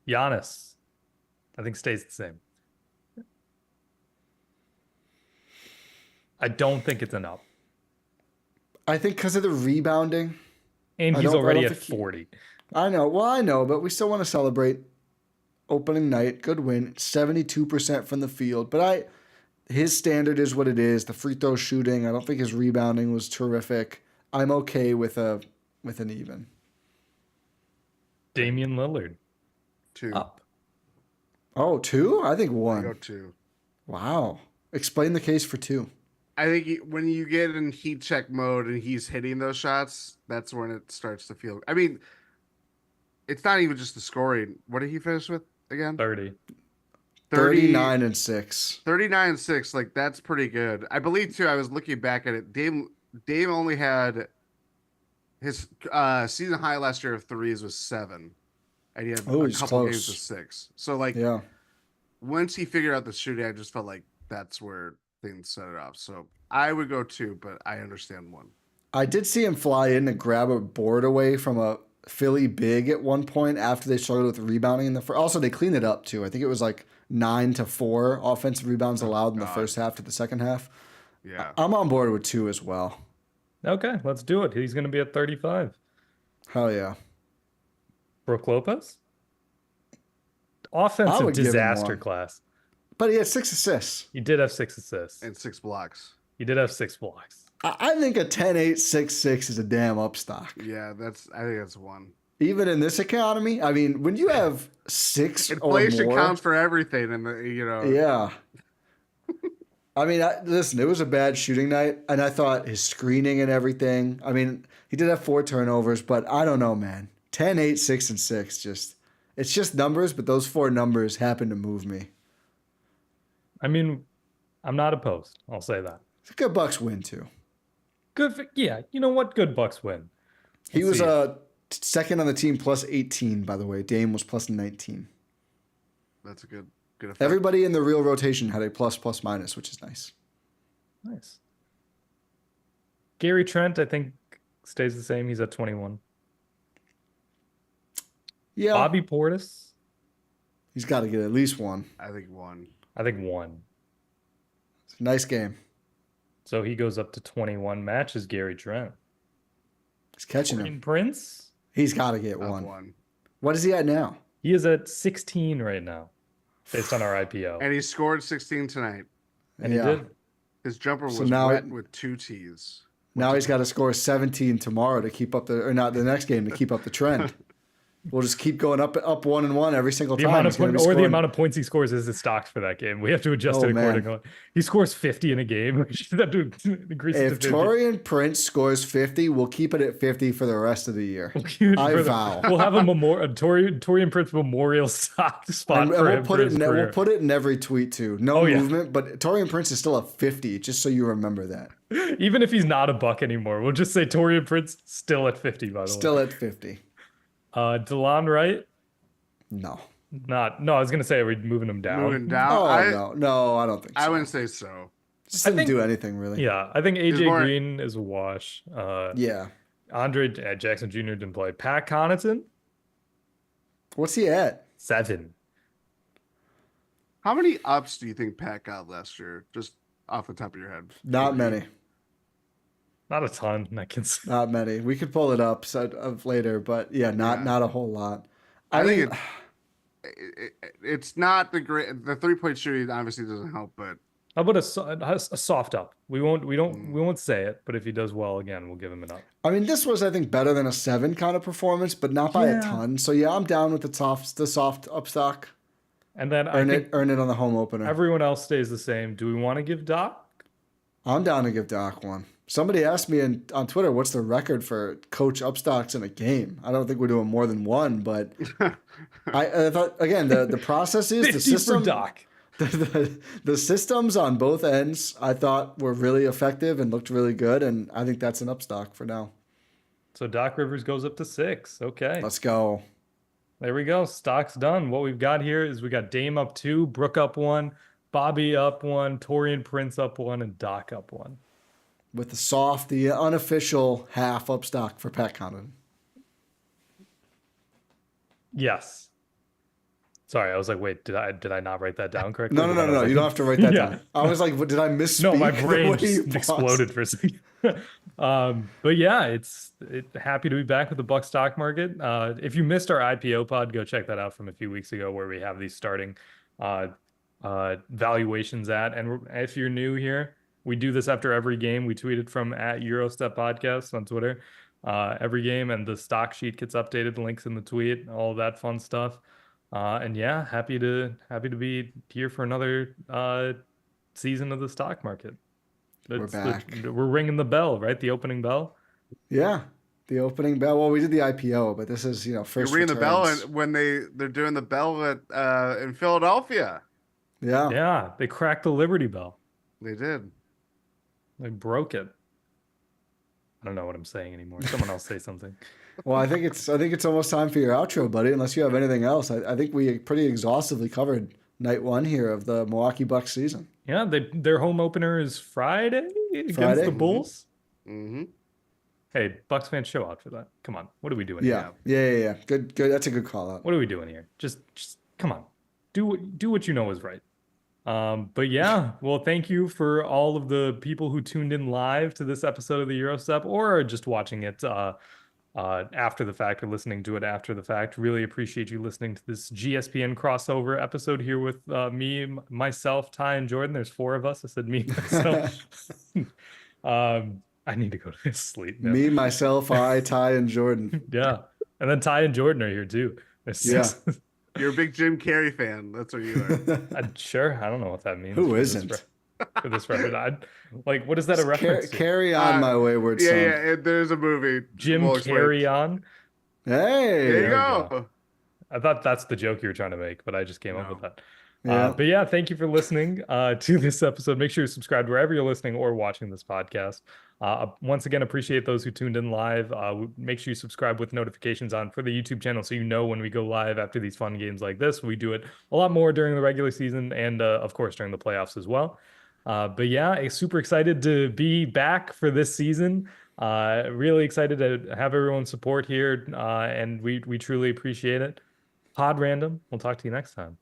Speaker 3: Giannis, I think stays the same. I don't think it's enough.
Speaker 1: I think because of the rebounding.
Speaker 3: And
Speaker 1: I
Speaker 3: he's
Speaker 1: don't
Speaker 3: already at
Speaker 1: think he-
Speaker 3: 40.
Speaker 1: I know. Well, I know, but we still want to celebrate opening night. Good win. 72% from the field. But his standard is what it is. The free throw shooting. I don't think his rebounding was terrific. I'm okay with an even.
Speaker 3: Damian Lillard
Speaker 2: 2.
Speaker 3: up.
Speaker 1: Oh, 2? I think
Speaker 2: I
Speaker 1: 1.
Speaker 2: go 2.
Speaker 1: Wow. Explain the case for 2.
Speaker 2: I think when you get in heat check mode and he's hitting those shots, that's when it starts to feel. I mean, it's not even just the scoring. What did he finish with again?
Speaker 3: 30.
Speaker 1: 39-6.
Speaker 2: 39-6. Like that's pretty good. I believe too. I was looking back at it. Dame only had his season high last year of threes was 7, and he had
Speaker 1: Oh,
Speaker 2: a
Speaker 1: he's
Speaker 2: couple
Speaker 1: close.
Speaker 2: games of 6. So like
Speaker 1: Yeah.
Speaker 2: once he figured out the shooting, I just felt like that's where things set it off. So I would go 2, but I understand 1.
Speaker 1: I did see him fly in and grab a board away from a Philly big at one point after they struggled with rebounding in the first. Also, they cleaned it up too. I think it was like 9-4 offensive rebounds allowed in the first half to the second half.
Speaker 2: Yeah.
Speaker 1: I'm on board with 2 as well.
Speaker 3: Okay, let's do it. He's going to be at 35.
Speaker 1: Hell yeah.
Speaker 3: Brook Lopez?
Speaker 1: I
Speaker 3: Offensive
Speaker 1: would give him
Speaker 3: disaster
Speaker 1: 1.
Speaker 3: class.
Speaker 1: But he had 6 assists.
Speaker 3: He did have 6 assists.
Speaker 2: And 6 blocks.
Speaker 3: He did have 6 blocks.
Speaker 1: I think a 10-8-6-6 is a damn upstock.
Speaker 2: Yeah, I think that's 1.
Speaker 1: Even in this economy, I mean, when you have 6
Speaker 2: Inflation
Speaker 1: or more,
Speaker 2: counts for everything, and
Speaker 1: Yeah. I mean, listen, it was a bad shooting night, and I thought his screening and everything. I mean, he did have 4 turnovers, but I don't know, man. 10, 8, 6, and 6, it's just numbers, but those 4 numbers happen to move me.
Speaker 3: I mean, I'm not opposed. I'll say that.
Speaker 1: It's a good Bucks win too.
Speaker 3: Good. Yeah, you know what? Good Bucks win.
Speaker 1: He was second on the team plus 18, by the way. Dame was plus 19.
Speaker 2: That's a good effect.
Speaker 1: Everybody in the real rotation had a plus minus, which is nice.
Speaker 3: Nice. Gary Trent, I think, stays the same. He's at 21.
Speaker 1: Yeah.
Speaker 3: Bobby Portis,
Speaker 1: He's got to get at least 1.
Speaker 2: I think 1.
Speaker 3: I think 1.
Speaker 1: It's a nice game.
Speaker 3: So he goes up to 21, matches Gary Trent.
Speaker 1: He's catching
Speaker 3: Green
Speaker 1: him.
Speaker 3: Prince,
Speaker 1: He's got to get
Speaker 2: Up
Speaker 1: 1.
Speaker 2: 1.
Speaker 1: What is he at now?
Speaker 3: he is at 16 right now, based on our IPO.
Speaker 2: And he scored 16 tonight.
Speaker 3: And he did.
Speaker 2: His jumper was
Speaker 1: now
Speaker 2: wet with 2 T's.
Speaker 1: Now he's got to score 17 tomorrow to keep up the next game to keep up the trend. We'll just keep going up 1-1 every single time.
Speaker 3: The amount of points he scores is his stocks for that game. We have to adjust it accordingly. He scores 50 in a game. We should have to increase it to 50.
Speaker 1: If Taurean Prince scores 50, we'll keep it at 50 for the rest of the year. I vow.
Speaker 3: We'll have a Taurean Prince memorial spot
Speaker 1: and
Speaker 3: for
Speaker 1: we'll
Speaker 3: him.
Speaker 1: We'll put it in every tweet too. No movement, but Taurean Prince is still a 50, just so you remember that.
Speaker 3: Even if he's not a Buck anymore, we'll just say Taurean Prince still at 50, by the way.
Speaker 1: Still at 50.
Speaker 3: Delon Wright?
Speaker 1: No.
Speaker 3: I was going to say, are we moving him down?
Speaker 2: Moving down?
Speaker 1: No, I don't think so.
Speaker 2: I wouldn't say so.
Speaker 1: Just didn't do anything, really.
Speaker 3: Yeah, I think AJ Green is a wash.
Speaker 1: Yeah.
Speaker 3: Andre Jackson Jr. didn't play. Pat Connaughton?
Speaker 1: What's he at?
Speaker 3: 7.
Speaker 2: How many ups do you think Pat got last year? Just off the top of your head.
Speaker 1: Not many.
Speaker 3: Not a ton, I can say.
Speaker 1: Not many. We could pull it up later, but not a whole lot.
Speaker 2: I think it's not the great. The 3-point shooting obviously doesn't help, but
Speaker 3: how about a soft up? We won't say it, but if he does well again, we'll give him an up.
Speaker 1: I mean, this was, I think, better than a 7 kind of performance, but not by a ton. So I'm down with the soft upstock.
Speaker 3: And then
Speaker 1: earn it on the home opener.
Speaker 3: Everyone else stays the same. Do we want to give Doc?
Speaker 1: I'm down to give Doc 1. Somebody asked me on Twitter, what's the record for coach upstocks in a game? I don't think we're doing more than 1, but I thought, again, the process is the system.
Speaker 3: For Doc.
Speaker 1: The systems on both ends, I thought, were really effective and looked really good, and I think that's an upstock for now.
Speaker 3: So Doc Rivers goes up to 6. Okay.
Speaker 1: Let's go.
Speaker 3: There we go. Stock's done. What we've got here is we got Dame up 2, Brook up 1, Bobby up 1, Taurean Prince up 1, and Doc up 1.
Speaker 1: With the unofficial half upstock for Pat Connaughton.
Speaker 3: Yes. Sorry, I was like, wait, did I not write that down correctly?
Speaker 1: No.
Speaker 3: Like,
Speaker 1: you don't have to write that down. I was like, did I misspeak?
Speaker 3: No, my brain just exploded for a second. But yeah, it's happy to be back with the Buck stock market. If you missed our IPO pod, go check that out from a few weeks ago, where we have these starting valuations at. And if you're new here, we do this after every game. We tweet it from @Eurostep Podcast on Twitter. Every game, and the stock sheet gets updated. Links in the tweet, all of that fun stuff. And yeah, happy to be here for another season of the stock market.
Speaker 1: We're back.
Speaker 3: We're ringing the bell, right? The opening bell.
Speaker 1: Yeah, the opening bell. Well, we did the IPO, but this is 1st.
Speaker 2: You're ringing the bell, and when they're doing the bell in Philadelphia.
Speaker 1: Yeah.
Speaker 3: Yeah, they cracked the Liberty Bell.
Speaker 2: They did.
Speaker 3: They broke it. I don't know what I'm saying anymore. Someone else say something.
Speaker 1: Well, I think it's almost time for your outro, buddy. Unless you have anything else, I think we pretty exhaustively covered night one here of the Milwaukee Bucks season.
Speaker 3: Yeah, their home opener is Friday against the Bulls.
Speaker 2: Mm-hmm.
Speaker 3: Hey, Bucks fans, show out for that. Come on, what are we doing
Speaker 1: Yeah,
Speaker 3: here?
Speaker 1: yeah. Good. That's a good call out.
Speaker 3: What are we doing here? Just come on, do what you know is right. But yeah, well, thank you for all of the people who tuned in live to this episode of the Eurostep, or are just watching it after the fact or listening to it after the fact. Really appreciate you listening to this GSPN crossover episode here with me, myself, Ty, and Jordan. There's 4 of us. I said me, myself. I need to go to sleep now.
Speaker 1: Me, myself, I, Ty, and Jordan.
Speaker 3: Yeah, and then Ty and Jordan are here too.
Speaker 1: Yeah.
Speaker 2: You're a big Jim Carrey fan. That's what you are.
Speaker 3: Sure. I don't know what that means.
Speaker 1: Who isn't?
Speaker 3: For this record, what is that a reference to?
Speaker 1: Carry on, my wayward son.
Speaker 2: Yeah, there's a movie.
Speaker 3: Jim Carry On.
Speaker 1: Hey,
Speaker 2: there you go.
Speaker 3: I thought that's the joke you were trying to make, but I just came up with that.
Speaker 1: Yeah.
Speaker 3: But yeah, thank you for listening to this episode. Make sure you subscribe wherever you're listening or watching this podcast. Once again, appreciate those who tuned in live. Make sure you subscribe with notifications on for the YouTube channel so you know when we go live after these fun games like this. We do it a lot more during the regular season and, of course, during the playoffs as well. But yeah, super excited to be back for this season. Really excited to have everyone's support here, and we truly appreciate it. Pod Random. We'll talk to you next time.